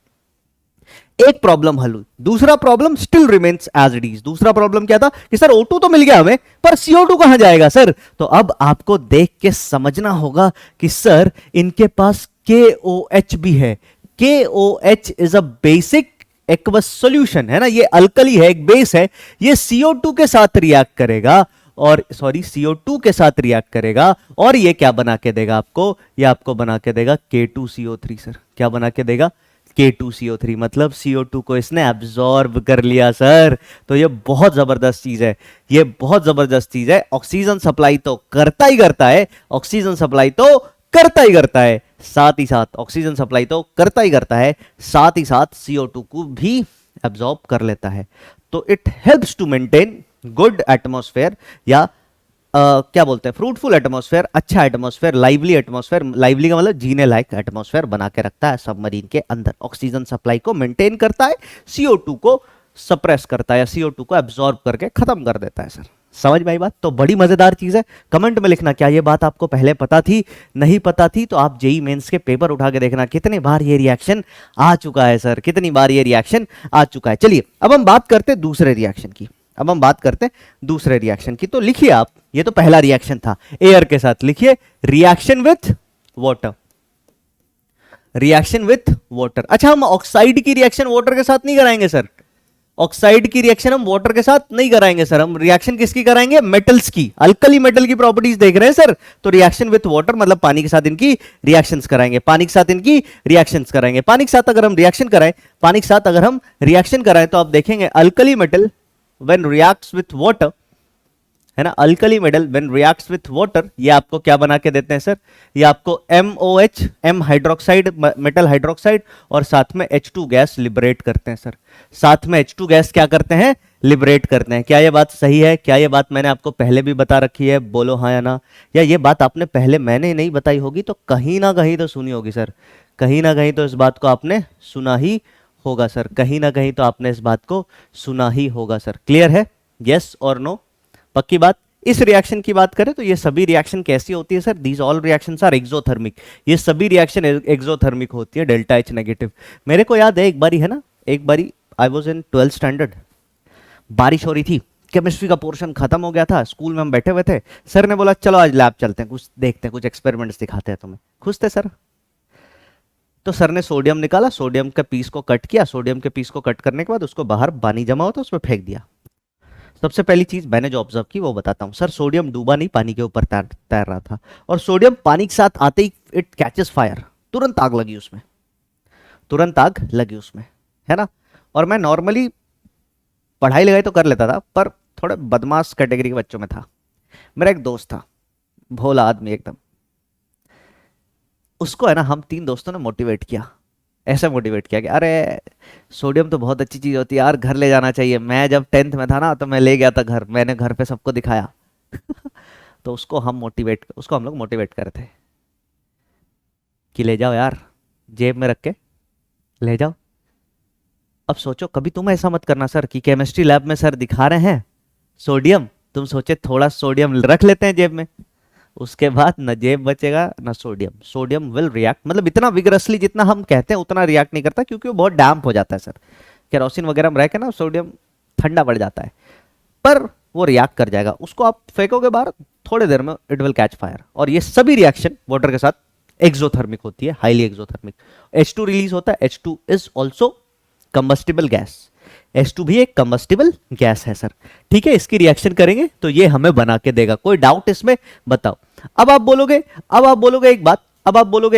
एक प्रॉब्लम हल हुई, दूसरा problem still remains as it is. दूसरा प्रॉब्लम क्या था कि सर O2 तो मिल गया हमें, पर CO2 कहां जाएगा सर। तो अब आपको देख के समझना होगा कि सर इनके पास KOH भी है। KOH is a basic aqueous solution, है ना, ये अल्कली है, एक बेस है, ये CO2 के साथ रिएक्ट करेगा और CO2 के साथ रिएक्ट करेगा और ये क्या बना के देगा आपको, ये आपको बना के देगा K2CO3 सर। क्या बना के देगा, K2CO3, मतलब CO2 को इसने एब्जॉर्ब कर लिया सर। तो ये बहुत जबरदस्त चीज है, ये बहुत जबरदस्त चीज है। ऑक्सीजन सप्लाई तो करता ही करता है, ऑक्सीजन सप्लाई तो करता ही करता है, साथ ही साथ ऑक्सीजन सप्लाई तो करता ही करता है, साथ ही साथ CO2 को भी एब्जॉर्ब कर लेता है। तो it helps to maintain good atmosphere, या क्या बोलते हैं, फ्रूटफुल एटमॉस्फेयर, अच्छा एटमॉस्फेयर, लाइवली एटमॉस्फेयर। लाइवली का मतलब जीने लायक एटमॉस्फेयर बना के रखता है सबमरीन के अंदर। ऑक्सीजन सप्लाई को मेंटेन करता है, CO2 को सप्रेस करता है या CO2 को एब्जॉर्ब करके खत्म कर देता है सर। समझ में आई बात। तो बड़ी मजेदार चीज है। कमेंट में लिखना क्या ये बात आपको पहले पता थी, नहीं पता थी। तो आप जेईई मेंस के पेपर उठा के देखना कितनी बार ये रिएक्शन आ चुका है सर, कितनी बार ये रिएक्शन आ चुका है। चलिए अब हम बात करते हैं दूसरे रिएक्शन की। तो लिखिए आप, ये तो पहला रिएक्शन था एयर के साथ, लिखिए reaction with water, reaction with water. अच्छा हम ऑक्साइड की रिएक्शन वाटर के साथ नहीं कराएंगे सर, ऑक्साइड की रिएक्शन हम वाटर के साथ नहीं कराएंगे सर। हम रिएक्शन किसकी कराएंगे, मेटल्स की, अल्कली मेटल की प्रॉपर्टीज देख रहे हैं सर। तो रिएक्शन विथ वाटर मतलब पानी के साथ इनकी रिएक्शंस कराएंगे, पानी के साथ इनकी रिएक्शंस कराएंगे। पानी के साथ अगर हम रिएक्शन कराएं, तो आप देखेंगे alkali metal when reacts with water, है ना, alkali metal when reacts with water, ये आपको क्या बना के देते हैं सर, ये आपको MOH, M hydroxide, metal hydroxide, और साथ में H2 गैस लिबरेट करते हैं सर। साथ में H2 गैस क्या करते हैं, लिबरेट करते हैं। क्या ये बात सही है, क्या ये बात मैंने आपको पहले भी बता रखी है, बोलो हाँ या ना। या ये बात आपने पहले मैंने नहीं बताई होगी तो कहीं ना कहीं तो सुनी होगी सर, कहीं ना कहीं तो इस बात को आपने सुना ही होगा सर, कहीं ना कहीं तो आपने इस बात को सुना ही होगा सर। क्लियर है, यस और नो, पक्की बात। इस रिएक्शन की बात करें तो ये सभी रिएक्शन कैसी होती है sir, these all reactions are exothermic. ये सभी रिएक्शन एक्सोथर्मिक होती है, डेल्टा H नेगेटिव। मेरे को याद है एक बारी, है ना, एक बारी I was in 12th standard, बारिश हो रही थी, केमिस्ट्री का पोर्शन खत्म हो गया था, स्कूल में हम बैठे हुए थे, सर ने बोला चलो आज लैब चलते हैं, कुछ देखते हैं, कुछ एक्सपेरिमेंट्स दिखाते हैं तुम्हें। खुश थे सर। तो सर ने सोडियम निकाला, सोडियम के पीस को कट किया, सोडियम के पीस को कट करने के बाद उसको बाहर पानी जमा होता उसमें फेंक दिया। सबसे पहली चीज मैंने जो ऑब्जर्व की वो बताता हूं सर, सोडियम डूबा नहीं, पानी के ऊपर तैर रहा था, और सोडियम पानी के साथ आते ही इट कैचेस फायर, तुरंत आग लगी उसमें, तुरंत आग लगी उसमें, है ना। और मैं नॉर्मली पढ़ाई लिखाई तो कर लेता था, पर थोड़े बदमाश कैटेगरी के बच्चों में था। मेरा एक दोस्त था, भोला आदमी एकदम, उसको है ना हम 3 दोस्तों ने मोटिवेट किया, ऐसे मोटिवेट किया कि अरे सोडियम तो बहुत अच्छी चीज होती है यार, घर ले जाना चाहिए। मैं जब 10th में था ना तो मैं ले गया था घर, मैंने घर पे सबको दिखाया। तो उसको हम लोग मोटिवेट करते कि ले जाओ यार, जेब में रख के ले जाओ। अब सोचो कभी तुम ऐसा मत करना सर कि केमिस्ट्री लैब में सर दिखा रहे हैं सोडियम, तुम सोचे थोड़ा सोडियम रख लेते हैं जेब में, उसके बाद न जेब बचेगा न सोडियम। सोडियम विल रिएक्ट, मतलब इतना विगरसली जितना हम कहते हैं उतना रिएक्ट नहीं करता, क्योंकि वो बहुत डैम्प हो जाता है सर। केरोसिन वगैरह में रह के ना सोडियम ठंडा पड़ जाता है, पर वो रिएक्ट कर जाएगा। उसको आप फेंकोगे बाहर, थोड़ी देर में इट विल कैच फायर। और ये सभी रिएक्शन वाटर के साथ एक्सोथर्मिक होती है, हाईली एक्सोथर्मिक। H2 रिलीज होता है, H2 is also combustible gas, H2 भी एक कंबस्टिबल गैस है सर। ठीक है, इसकी रिएक्शन करेंगे तो ये हमें बना के देगा। कोई डाउट इसमें? बताओ। अब आप बोलोगे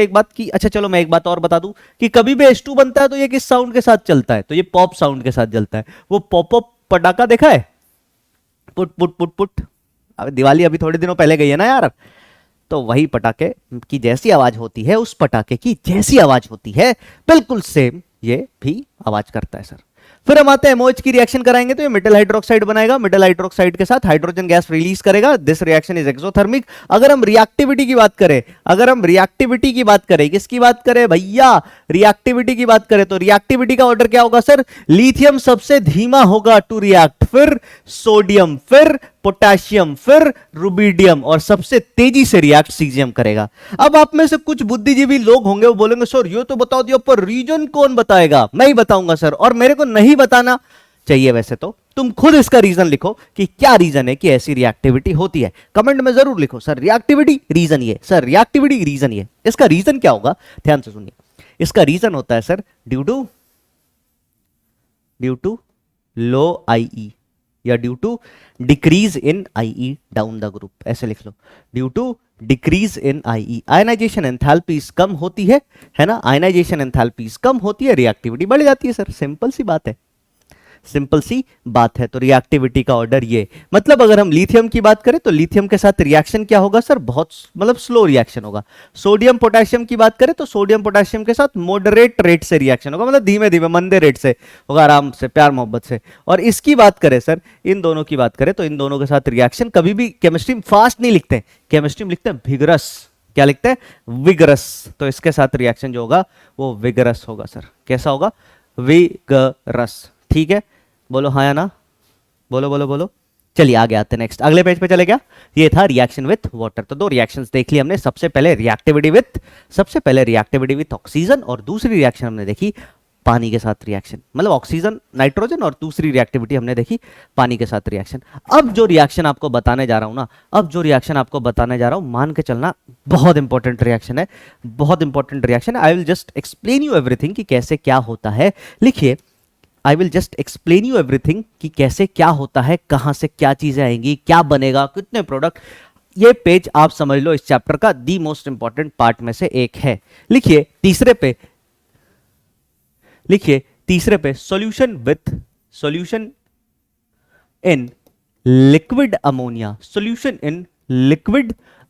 एक बात कि अच्छा चलो मैं एक बात और बता दूं कि कभी भी H2 बनता है तो ये किस साउंड के साथ चलता है? तो ये पॉप साउंड के साथ चलता है। वो पॉप अप पटाखा देखा है, पुट पुट पुट पुट, अब दिवाली अभी थोड़े दिनों पहले गई है ना यार, तो वही पटाखे की जैसी आवाज होती है, उस पटाखे की जैसी आवाज होती है बिल्कुल सेम ये भी आवाज करता है सर। फिर हम आते हैं MOH की रिएक्शन कराएंगे तो ये मेटल हाइड्रोक्साइड बनाएगा, मेटल हाइड्रोक्साइड के साथ हाइड्रोजन गैस रिलीज करेगा। This reaction is exothermic. अगर हम रिएक्टिविटी की बात करें, किसकी बात करें भैया? रिएक्टिविटी की बात करें तो रिएक्टिविटी का ऑर्डर क्या होगा सर? लिथियम सबसे धीमा होगा टू रिएक्ट, फिर सोडियम, फिर पोटेशियम, फिर रुबिडियम, और सबसे तेजी से रिएक्ट सीजियम करेगा। अब आप में से कुछ बुद्धिजीवी लोग होंगे, वो बोलेंगे सर ये तो बताओ दिया, पर रीजन कौन बताएगा? मैं ही बताऊंगा सर, और मेरे को नहीं बताना चाहिए वैसे तो। तुम खुद इसका रीजन लिखो कि क्या रीजन है कि ऐसी रिएक्टिविटी होती है। कमेंट में जरूर लिखो सर रिएक्टिविटी रीजन ये, सर रिएक्टिविटी रीजन ये। इसका रीजन क्या होगा? ध्यान से सुनिए। इसका रीजन होता है sir due to low IE या due to decrease in IE down the group, ऐसे लिख लो। Due to decrease in IE, ionisation enthalpies कम होती है ना, आयनाइजेशन एंथैल्पीज कम होती है, रिएक्टिविटी बढ़ जाती है सर। सिंपल सी बात है। तो रिएक्टिविटी का ऑर्डर ये, मतलब अगर हम लिथियम की बात करें तो लिथियम के साथ रिएक्शन क्या होगा सर? बहुत मतलब स्लो रिएक्शन होगा। सोडियम पोटेशियम की बात करें तो सोडियम पोटेशियम के साथ मॉडरेट रेट से रिएक्शन होगा, मतलब धीमे धीमे मंदे रेट से होगा, आराम से, प्यार मोहब्बत से। और इसकी बात करें सर, इन दोनों की बात करें तो इन दोनों के साथ रिएक्शन कभी भी केमिस्ट्री में फास्ट नहीं लिखते, केमिस्ट्री में लिखते हैं विगरस। क्या लिखते हैं? विगरस। तो इसके साथ रिएक्शन जो होगा वो विगरस होगा सर। कैसा होगा? विगरस। ठीक है, बोलो हाँ या ना, बोलो। चलिए आगे आते हैं, नेक्स्ट अगले पेज पे चले। क्या ये था? Reaction with water. तो 2 रिएक्शंस देख ली हमने। सबसे पहले रिएक्टिविटी विथ ऑक्सीजन, और दूसरी रिएक्शन हमने देखी पानी के साथ रिएक्शन, मतलब ऑक्सीजन नाइट्रोजन, और दूसरी रिएक्टिविटी हमने देखी पानी के साथ रिएक्शन। अब जो रिएक्शन आपको बताने जा रहा हूं मान के चलना बहुत इंपॉर्टेंट रिएक्शन है, I will just explain you everything कि कैसे क्या होता है। लिखिए, I will just explain you everything कि कैसे क्या होता है, कहां से क्या चीजें आएंगी, क्या बनेगा, कितने प्रोडक्ट। ये पेज आप समझ लो इस चैप्टर का दी मोस्ट इंपॉर्टेंट पार्ट में से एक है। लिखिए तीसरे पे solution in liquid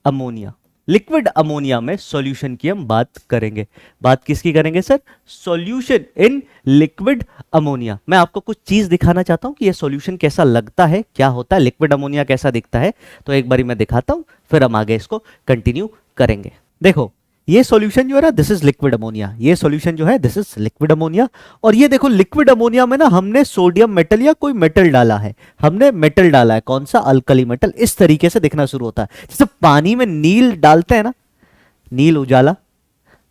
ammonia. Liquid ammonia में सॉल्यूशन की हम बात करेंगे। बात किसकी करेंगे sir? Solution in liquid ammonia. मैं आपको कुछ चीज दिखाना चाहता हूं कि ये सॉल्यूशन कैसा लगता है, क्या होता है, लिक्विड अमोनिया कैसा दिखता है। तो एक बारी मैं दिखाता हूं, फिर हम आगे इसको कंटिन्यू करेंगे। देखो ये सॉल्यूशन जो है ना, दिस इज लिक्विड अमोनिया। ये सॉल्यूशन जो है दिस इज लिक्विड अमोनिया। और ये देखो लिक्विड अमोनिया में ना हमने सोडियम मेटल या कोई मेटल डाला है, कौन सा? Alkali metal. इस तरीके से दिखना शुरू होता है, जैसे पानी में नील डालते हैं ना, नील उजाला,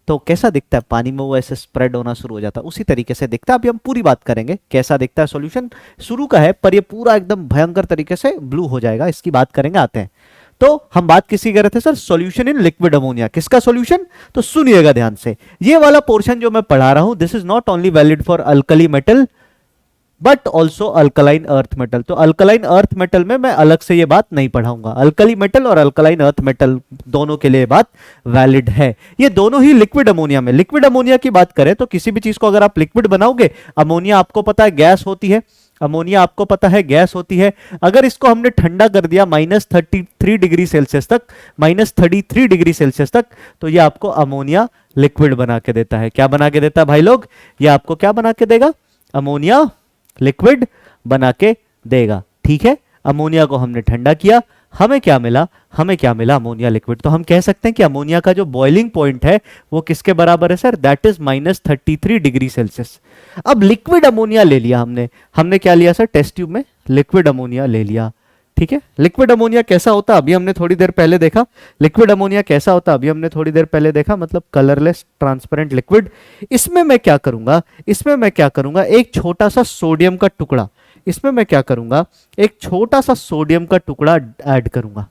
तो कैसा दिखता है पानी में, वो ऐसे स्प्रेड होना शुरू हो जाता है, उसी तरीके से दिखता है। अभी हम पूरी बात करेंगे कैसा दिखता है सॉल्यूशन। शुरू का है, पर ये पूरा एकदम भयंकर तरीके से ब्लू हो जाएगा, इसकी बात करेंगे, आते हैं। तो हम बात किसकी कर रहे थे sir? Solution in liquid ammonia. किसका सॉल्यूशन? तो सुनिएगा ध्यान से, ये वाला पोर्शन जो मैं पढ़ा रहा हूं, this is not only valid for alkali metal but also alkaline earth metal. तो अल्कलाइन अर्थ मेटल में मैं अलग से ये बात नहीं पढ़ाऊंगा। अल्कली मेटल और अल्कलाइन अर्थ मेटल दोनों के लिए बात वैलिड है। ये दोनों ही लिक्विड अमोनिया में। लिक्विड अमोनिया की बात करें तो किसी भी चीज को अगर आप लिक्विड बनाओगे, अमोनिया आपको पता है गैस होती है, अमोनिया आपको पता है गैस होती है। अगर इसको हमने ठंडा कर दिया -33 डिग्री सेल्सियस तक, -33 डिग्री सेल्सियस तक, तो ये आपको अमोनिया लिक्विड बना के देता है। क्या बना के देता है भाई लोग? ये आपको क्या बना के देगा? अमोनिया लिक्विड बना के देगा। ठीक है, अमोनिया को हमने ठंडा किया, हमें क्या मिला? हमें क्या मिला? Ammonia liquid. तो हम कह सकते हैं कि अमोनिया का जो बॉइलिंग पॉइंट है वो किसके बराबर है sir? That is -33 degree Celsius. अब लिक्विड अमोनिया ले लिया हमने क्या लिया सर? टेस्ट ट्यूब में लिक्विड अमोनिया ले लिया। ठीक है, लिक्विड अमोनिया कैसा होता? अभी हमने थोड़ी देर पहले देखा। लिक्विड अमोनिया कैसा होता? अभी हमने थोड़ी देर पहले देखा, मतलब कलरलेस ट्रांसपेरेंट लिक्विड। इसमें मैं क्या करूंगा? एक छोटा सा सोडियम का टुकड़ा, इसमें मैं क्या करूंगा? एक छोटा सा सोडियम का टुकड़ा ऐड करूंगा।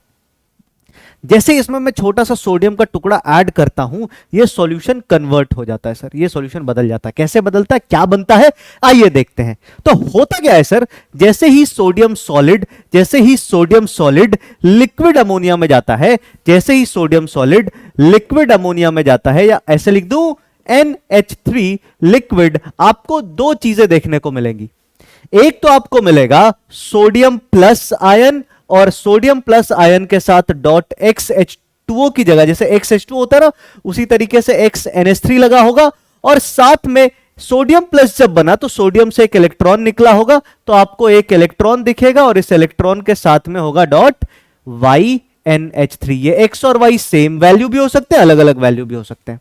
जैसे इसमें मैं छोटा सा सोडियम का टुकड़ा ऐड करता हूं, ये सॉल्यूशन कन्वर्ट हो जाता है सर, ये सॉल्यूशन बदल जाता है। कैसे बदलता है, क्या बनता है, आइए देखते हैं। तो होता क्या है सर? जैसे ही सोडियम सॉलिड लिक्विड अमोनिया में जाता है, जैसे ही सोडियम सॉलिड लिक्विड अमोनिया में जाता है, या ऐसे लिख दूं NH3 लिक्विड, आपको दो चीजें देखने को मिलेंगी। एक तो आपको मिलेगा सोडियम प्लस आयन, और सोडियम प्लस आयन के साथ डॉट XH2O की जगह, जैसे XH2 होता है ना, उसी तरीके से XNH3 लगा होगा, और साथ में सोडियम प्लस जब बना तो सोडियम से एक इलेक्ट्रॉन निकला होगा, तो आपको एक इलेक्ट्रॉन दिखेगा, और इस इलेक्ट्रॉन के साथ में होगा डॉट YNH3। ये X और Y सेम वैल्यू भी हो सकते हैं, अलग अलग वैल्यू भी हो सकते हैं।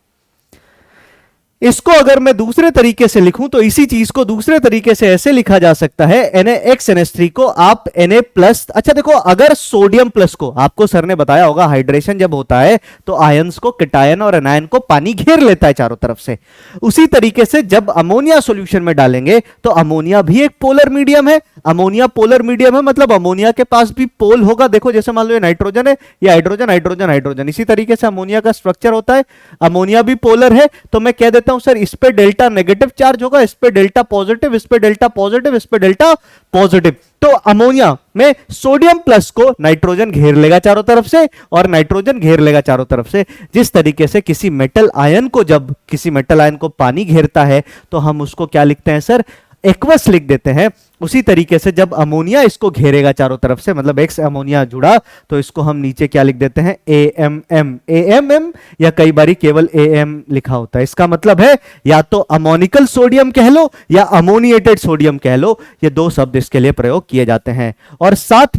इसको अगर मैं दूसरे तरीके से लिखूं तो इसी चीज को दूसरे तरीके से ऐसे लिखा जा सकता है, NaXNH3 को आप Na प्लस। अच्छा देखो, अगर सोडियम प्लस को, आपको सर ने बताया होगा हाइड्रेशन जब होता है तो आयंस को, कैटायन और एनायन को पानी घेर लेता है चारों तरफ से। उसी तरीके से जब अमोनिया सॉल्यूशन में डालेंगे तो अमोनिया भी एक पोलर मीडियम है। अमोनिया पोलर मीडियम है, मतलब अमोनिया के पास भी पोल होगा। देखो जैसे मान लो ये नाइट्रोजन है, ये हाइड्रोजन हाइड्रोजन हाइड्रोजन, इसी तरीके से अमोनिया का स्ट्रक्चर होता है। अमोनिया भी पोलर है, तो मैं कह देता हूं सर इस पे डेल्टा नेगेटिव चार्ज होगा, इस पे डेल्टा पॉजिटिव, इस पे डेल्टा पॉजिटिव, इस पे डेल्टा पॉजिटिव। तो अमोनिया में सोडियम प्लस को नाइट्रोजन घेर लेगा चारों तरफ से, और नाइट्रोजन घेर लेगा चारों तरफ से। जिस तरीके से किसी मेटल आयन को, जब किसी मेटल आयन को पानी घेरता है तो हम उसको क्या लिखते हैं सर? एक्वस लिख देते हैं। उसी तरीके से जब अमोनिया इसको घेरेगा चारों तरफ से, मतलब एक्स अमोनिया जुड़ा, तो इसको हम नीचे क्या लिख देते हैं? AMM, या कई बारी केवल AM लिखा होता है। इसका मतलब है या तो अमोनिकल सोडियम कह लो या अमोनिएटेड सोडियम कह लो, ये दो शब्द इसके लिए प्रयोग किए जाते हैं। और साथ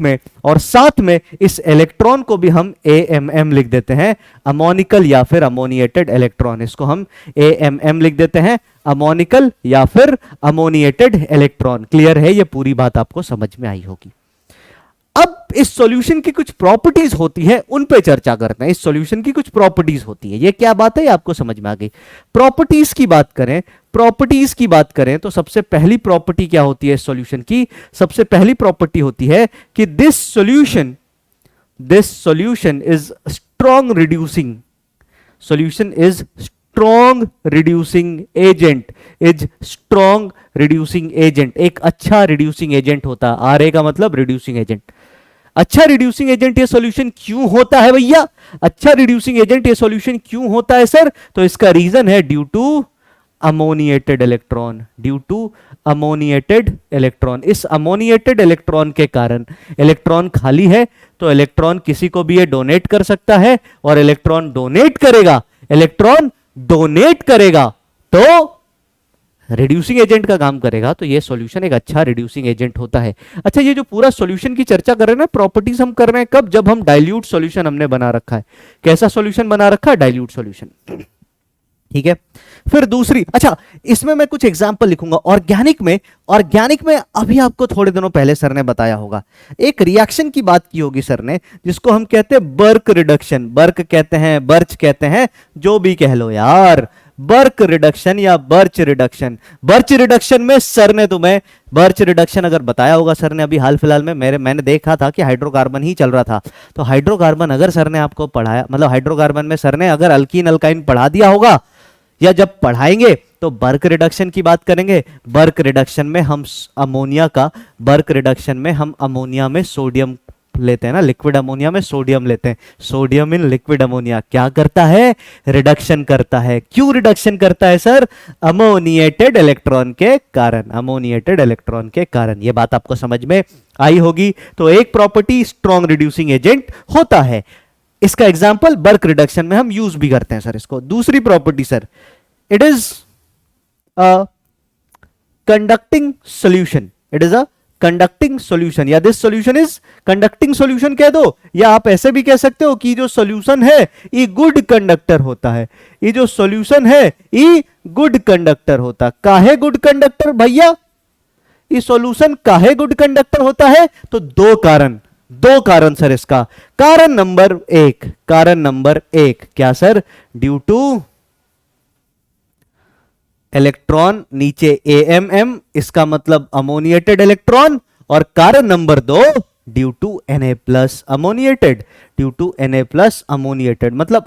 में इस इलेक्ट्रॉन को भी हम AMM लिख देते हैं, अमोनिकल या फिर अमोनिएटेड इलेक्ट्रॉन। इसको हम AMM लिख देते हैं, अमोनिकल या फिर अमोनिएटेड इलेक्ट्रॉन। क्लियर है? ये पूरी बात आपको समझ में आई होगी। अब इस सॉल्यूशन की कुछ प्रॉपर्टीज होती है, उन पे चर्चा करते हैं। इस सॉल्यूशन की कुछ प्रॉपर्टीज होती है, ये क्या बात है, ये आपको समझ में आ गई। प्रॉपर्टीज की बात करें तो सबसे पहली प्रॉपर्टी क्या होती है इस सॉल्यूशन की? सबसे पहली प्रॉपर्टी होती है कि this solution is strong reducing, solution is strong reducing agent, एक अच्छा रिड्यूसिंग एजेंट होता है। RA का मतलब रिड्यूसिंग एजेंट। अच्छा रिड्यूसिंग एजेंट ये सॉल्यूशन क्यों होता है भैया? अच्छा रिड्यूसिंग एजेंट ये सॉल्यूशन क्यों होता है सर? तो इसका रीजन है ड्यू टू अमोनिएटेड इलेक्ट्रॉन। इस अमोनिएटेड इलेक्ट्रॉन के कारण, इलेक्ट्रॉन खाली है तो इलेक्ट्रॉन किसी को भी ये डोनेट कर सकता है, और इलेक्ट्रॉन डोनेट करेगा तो रिड्यूसिंग एजेंट का काम करेगा। तो ये सॉल्यूशन एक अच्छा रिड्यूसिंग एजेंट होता है। अच्छा, ये जो पूरा सॉल्यूशन की चर्चा कर रहे हैं ना, प्रॉपर्टीज हम कर रहे हैं कब? जब हम डाइल्यूट सॉल्यूशन हमने बना रखा है। कैसा सॉल्यूशन बना रखा है? Dilute solution. ठीक है, फिर दूसरी, अच्छा इसमें मैं कुछ एग्जांपल लिखूंगा। ऑर्गेनिक में अभी आपको थोड़े दिनों पहले सर ने बताया होगा, एक रिएक्शन की बात की होगी सर ने, जिसको हम कहते हैं बर्क रिडक्शन। बर्क कहते हैं, बर्च कहते हैं, जो भी कह लो यार, बर्क रिडक्शन या बर्च रिडक्शन। बर्च रिडक्शन में सर ने तुम्हें बर्च रिडक्शन अगर बताया होगा सर ने, अभी हाल फिलहाल में मैंने देखा था कि हाइड्रोकार्बन ही चल रहा था, तो हाइड्रोकार्बन अगर सर ने आपको पढ़ाया, मतलब हाइड्रोकार्बन में सर ने अगर अल्कीन अल्काइन पढ़ा दिया होगा, या जब पढ़ाएंगे तो बर्क रिडक्शन की बात करेंगे। बर्क रिडक्शन में हम अमोनिया में सोडियम लेते हैं ना लिक्विड अमोनिया में सोडियम लेते हैं, सोडियम इन लिक्विड अमोनिया क्या करता है, रिडक्शन करता है। क्यों रिडक्शन करता है सर, अमोनिएटेड इलेक्ट्रॉन के कारण, अमोनिएटेड इलेक्ट्रॉन के कारण। ये बात आपको समझ में आई होगी। तो एक प्रॉपर्टी स्ट्रॉन्ग रिड्यूसिंग एजेंट होता है, इसका एग्जांपल बर्क रिडक्शन में हम यूज भी करते हैं सर इसको। दूसरी property sir, it is a conducting solution, it is a conducting solution, या this solution is conducting solution कह दो, या आप ऐसे भी कह सकते हो कि जो सॉल्यूशन है ये गुड कंडक्टर होता है, ये जो सॉल्यूशन है ये गुड कंडक्टर होता। काहे गुड कंडक्टर भैया, ये सॉल्यूशन काहे गुड कंडक्टर होता है, तो दो कारण सर इसका। कारण नंबर एक क्या सर, ड्यू टू इलेक्ट्रॉन नीचे AMM, इसका मतलब अमोनिएटेड इलेक्ट्रॉन, और कारण number 2 due to Na+ ammoniated, due to Na+ ammoniated, मतलब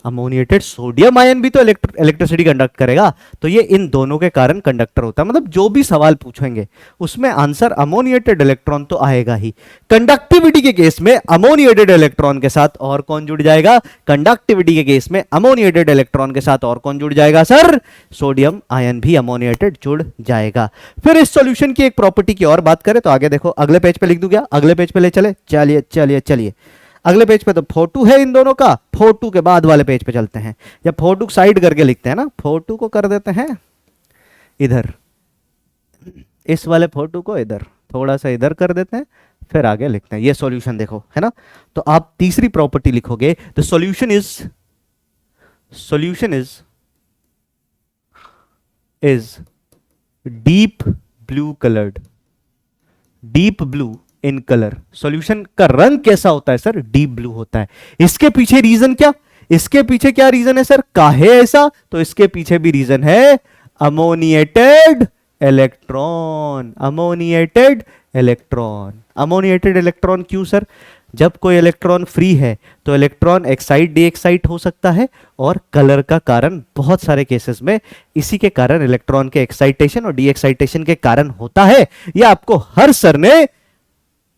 अमोनिएटेड सोडियम आयन भी तो इलेक्ट्रिसिटी कंडक्ट करेगा। तो ये इन दोनों के कारण कंडक्टर होता है। मतलब जो भी सवाल पूछेंगे उसमें आंसर अमोनिएटेड इलेक्ट्रॉन तो आएगा ही। कंडक्टिविटी के केस में अमोनिएटेड इलेक्ट्रॉन के साथ और कौन जुड़ जाएगा, कंडक्टिविटी के केस में अमोनिएटेड इलेक्ट्रॉन के साथ और कौन जुड़ जाएगा सर, सोडियम आयन भी अमोनिएटेड जुड़ जाएगा। फिर इस सॉल्यूशन की एक प्रॉपर्टी की और बात करें तो आगे देखो, अगले पेज पे लिख दूं क्या, अगले पेज पे ले चले, चलिए अगले पेज पे तो 4-2 है इन दोनों का, 4-2 के बाद वाले पेज पे चलते हैं, या 4-2 साइड करके लिखते हैं ना, 4-2 को कर देते हैं इधर, इस वाले 4-2 को इधर थोड़ा सा इधर कर देते हैं, फिर आगे लिखते हैं। ये सॉल्यूशन देखो है ना, तो आप तीसरी प्रॉपर्टी लिखोगे, the solution is deep blue coloured, deep blue in colour. Solution का रंग कैसा होता है सर, डीप ब्लू होता है। इसके पीछे रीजन क्या, इसके पीछे क्या रीजन है सर, काहे ऐसा, तो इसके पीछे भी रीजन है अमोनिएटेड इलेक्ट्रॉन, अमोनिएटेड इलेक्ट्रॉन क्यों सर, जब कोई इलेक्ट्रॉन फ्री है तो इलेक्ट्रॉन एक्साइट डीएक्साइट हो सकता है, और कलर का कारण बहुत सारे केसेस में इसी के कारण इलेक्ट्रॉन के एक्साइटेशन और डीएक्साइटेशन के कारण होता है। यह आपको हर सर ने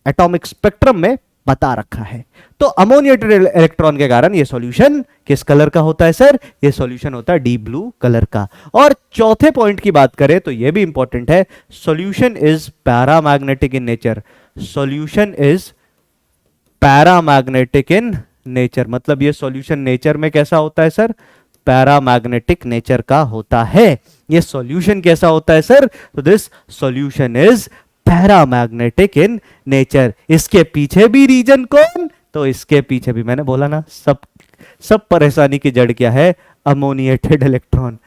एटॉमिक स्पेक्ट्रम में बता रखा है। तो अमोनिएटेड इलेक्ट्रॉन के कारण ये सॉल्यूशन किस कलर का होता है सर, ये सॉल्यूशन होता है डीप ब्लू कलर का। और चौथे पॉइंट की बात करें तो ये भी इंपॉर्टेंट है, solution is paramagnetic in nature, solution is paramagnetic in nature, मतलब ये सॉल्यूशन नेचर में कैसा होता है सर, पैरामैग्नेटिक नेचर का होता है। ये सॉल्यूशन कैसा होता है सर, तो this solution is paramagnetic in nature. इसके पीछे भी रीजन कौन, तो इसके पीछे भी मैंने बोला ना, सब परेशानी की जड़ क्या है, अमोनिएटेड इलेक्ट्रॉन।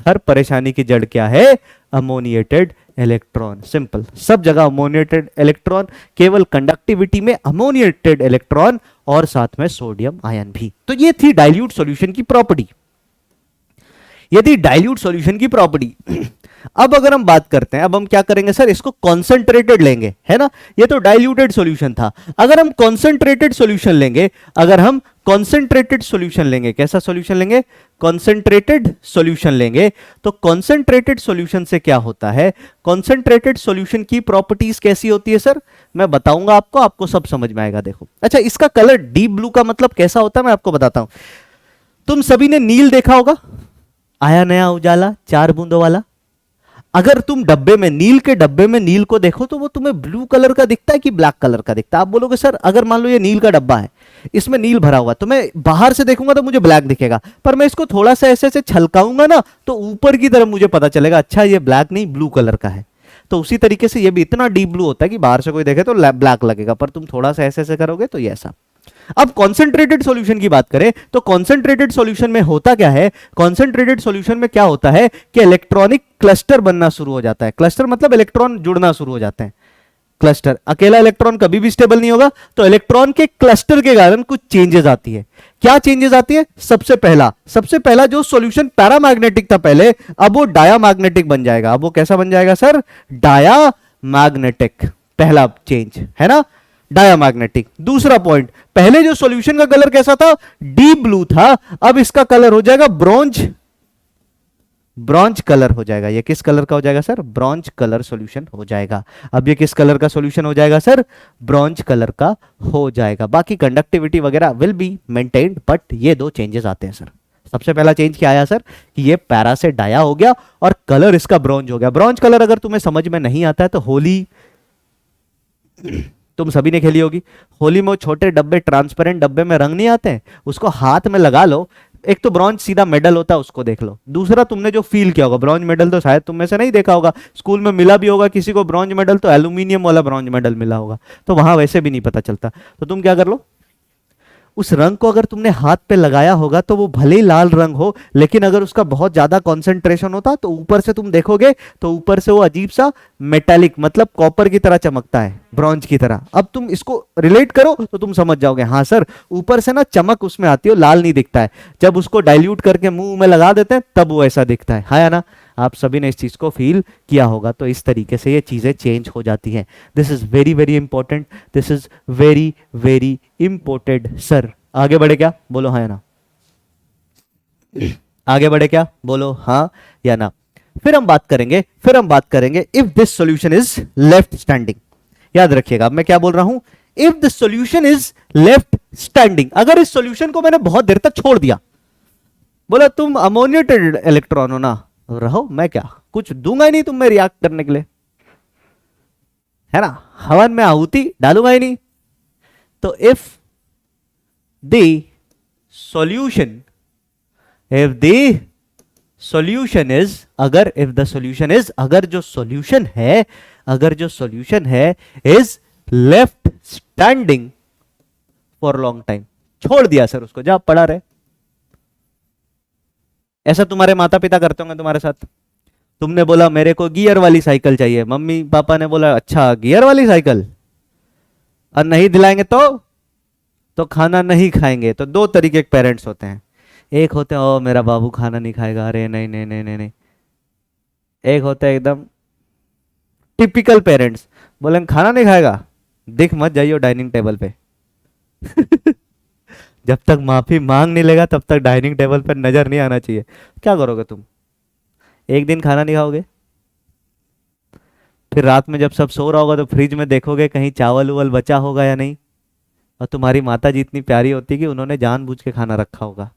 हर परेशानी की जड़ क्या है, अमोनिएटेड इलेक्ट्रॉन। सिंपल, सब जगह अमोनिएटेड इलेक्ट्रॉन, केवल कंडक्टिविटी में अमोनिएटेड इलेक्ट्रॉन और साथ में सोडियम आयन भी। तो ये थी डाइल्यूट सॉल्यूशन की प्रॉपर्टी, ये थी डाइल्यूट सॉल्यूशन की प्रॉपर्टी। अब अगर हम बात करते हैं, अब हम क्या करेंगे सर, इसको कॉन्सेंट्रेटेड लेंगे, है ना, ये तो डाइल्यूटेड सॉल्यूशन था। अगर हम कॉन्सेंट्रेटेड सॉल्यूशन लेंगे, अगर हम कॉन्सेंट्रेटेड सॉल्यूशन लेंगे, कैसा सॉल्यूशन लेंगे, कॉन्सेंट्रेटेड सॉल्यूशन लेंगे, तो कॉन्सेंट्रेटेड सॉल्यूशन से क्या होता है, कॉन्सेंट्रेटेड सॉल्यूशन की प्रॉपर्टीज कैसी होती है सर, मैं बताऊंगा आपको, आपको सब समझ में आएगा। देखो, अच्छा, इसका कलर डीप ब्लू का मतलब कैसा होता है मैं आपको बताता हूं। तुम सभी ने नील देखा होगा, आया नया उजाला 4 बूंदों वाला। अगर तुम डब्बे में, नील के डब्बे में नील को देखो तो वो तुम्हें ब्लू कलर का दिखता है कि ब्लैक कलर का दिखता है। आप बोलोगे सर, अगर मान लो ये नील का डब्बा है, इसमें नील भरा हुआ, तो मैं बाहर से देखूंगा तो मुझे ब्लैक दिखेगा, पर मैं इसको थोड़ा सा ऐसे ऐसे छलकाऊंगा ना, तो ऊपर की तरफ मुझे पता चलेगा, अच्छा ये ब्लैक नहीं ब्लू कलर का है। तो उसी तरीके से ये भी इतना डीप ब्लू होता है कि बाहर से कोई देखे तो ब्लैक लगेगा, पर तुम थोड़ा सा ऐसे ऐसे करोगे तो ये ऐसा। अब कॉन्सेंट्रेटेड सॉल्यूशन की बात करें तो कॉन्सेंट्रेटेड सॉल्यूशन में होता क्या है, कॉन्सेंट्रेटेड सॉल्यूशन में क्या होता है कि इलेक्ट्रॉनिक क्लस्टर बनना शुरू हो जाता है। क्लस्टर मतलब इलेक्ट्रॉन जुड़ना शुरू हो जाते हैं। क्लस्टर, अकेला इलेक्ट्रॉन कभी भी स्टेबल नहीं होगा, तो इलेक्ट्रॉन के क्लस्टर के कारण कुछ चेंजेस आती है। क्या चेंजेस आती है, सबसे पहला जो सॉल्यूशन पैरामैग्नेटिक था पहले, अब वो डायामैग्नेटिक बन जाएगा। अब वो कैसा बन जाएगा सर, डायामैग्नेटिक, पहला चेंज है ना, डायामैग्नेटिक। दूसरा पॉइंट, पहले जो सॉल्यूशन का कलर कैसा था, डीप ब्लू था, अब इसका कलर हो जाएगा ब्रोंज ब्रॉन्ज कलर हो जाएगा। ये किस कलर का हो जाएगा सर? ब्रॉन्ज कलर सॉल्यूशन हो जाएगा। अब ये किस कलर का सॉल्यूशन हो जाएगा सर? ब्रॉन्ज कलर का हो जाएगा। बाकी कंडक्टिविटी वगैरह विल बी मेंटेन्ड, बट ये दो चेंजेस आते हैं सर। सबसे पहला चेंज क्या आया सर कि ये पैरा से डाया हो गया और कलर इसका ब्रॉन्ज हो गया। ब्रॉन्ज कलर अगर तुम्हें समझ में नहीं आता है तो होली तुम सभी ने खेली होगी। होली में वो छोटे डब्बे, ट्रांसपेरेंट डब्बे में रंग नहीं आते हैं, उसको हाथ में लगा लो। एक तो ब्रॉन्ज सीधा मेडल होता है, उसको देख लो। दूसरा तुमने जो फील किया होगा, ब्रॉन्ज मेडल तो शायद तुम में से नहीं देखा होगा, स्कूल में मिला भी होगा किसी को ब्रॉन्ज मेडल, तो एल्यूमिनियम वाला ब्रॉन्ज मेडल मिला होगा, तो वहां वैसे भी नहीं पता चलता। तो तुम क्या कर लो, उस रंग को अगर तुमने हाथ पे लगाया होगा तो वो भले ही लाल रंग हो, लेकिन अगर उसका बहुत ज्यादा कंसंट्रेशन होता तो ऊपर से तुम देखोगे तो ऊपर से वो अजीब सा मेटालिक, मतलब कॉपर की तरह चमकता है, ब्रॉन्ज की तरह। अब तुम इसको रिलेट करो तो तुम समझ जाओगे, हाँ सर ऊपर से ना चमक उसमें आती है, लाल नहीं दिखता है। जब उसको डाइल्यूट करके मुंह में लगा देते हैं तब वो ऐसा दिखता है, हाँ या ना? आप सभी ने इस चीज को फील किया होगा। तो इस तरीके से ये चीजें चेंज हो जाती हैं। This is very very important, this is very very important sir. आगे बढ़े क्या? बोलो हाँ या ना। आगे बढ़े क्या? बोलो हाँ या ना। फिर हम बात करेंगे if this solution is left standing. याद रखिएगा अब मैं क्या बोल रहा हूं, if the solution is left standing. अगर इस सॉल्यूशन को मैंने बहुत देर तक छोड़ दिया, बोला तुम अमोनिएटेड इलेक्ट्रॉन हो ना, रहो, मैं क्या कुछ दूंगा ही नहीं तुम्हें रिएक्ट करने के लिए, है ना, हवन में आहुति डालूंगा ही नहीं। तो इफ द सॉल्यूशन इज, अगर जो सॉल्यूशन है is left standing for long time, छोड़ दिया सर उसको, जा पड़ा रहे। ऐसा तुम्हारे माता पिता करते होंगे तुम्हारे साथ। तुमने बोला मेरे को गियर वाली साइकिल चाहिए, मम्मी पापा ने बोला अच्छा गियर वाली साइकिल, और नहीं दिलाएंगे तो खाना नहीं खाएंगे। तो दो तरीके के पेरेंट्स होते हैं, एक होते हैं ओ मेरा बाबू खाना नहीं खाएगा, अरे नहीं नहीं नहीं नहीं नहीं। एक होते हैं एकदम टिपिकल पेरेंट्स, बोलेंगे खाना नहीं खाएगा, दिख मत जाइयो डाइनिंग टेबल पे। जब तक माफी मांग नहीं लेगा तब तक डाइनिंग टेबल पर नजर नहीं आना चाहिए। क्या करोगे तुम? एक दिन खाना नहीं खाओगे, फिर रात में जब सब सो रहा होगा तो फ्रिज में देखोगे कहीं चावल उवल बचा होगा या नहीं। और तुम्हारी माता जी इतनी प्यारी होती कि उन्होंने जानबूझ के खाना रखा होगा,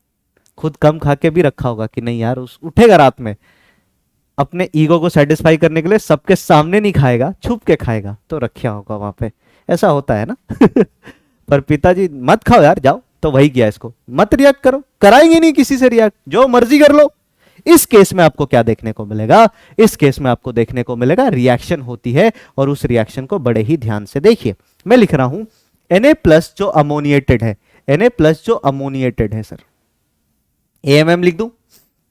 खुद कम खा के भी रखा होगा कि नहीं यार उस उठेगा रात में, अपने ईगो को सेटिस्फाई करने के लिए सबके सामने नहीं खाएगा, छुप के खाएगा, तो रखा होगा वहां पे। ऐसा होता है ना। पर पिताजी मत खाओ यार, जाओ, तो वही किया इसको, मत रिएक्ट करो, कराएंगे नहीं किसी से रिएक्ट, जो मर्जी कर लो। इस केस में आपको क्या देखने को मिलेगा? इस केस में आपको देखने को मिलेगा रिएक्शन होती है, और उस रिएक्शन को बड़े ही ध्यान से देखिए। मैं लिख रहा हूं Na+ जो अमोनिएटेड है, Na+ जो अमोनिएटेड है सर, AMM लिख दूं।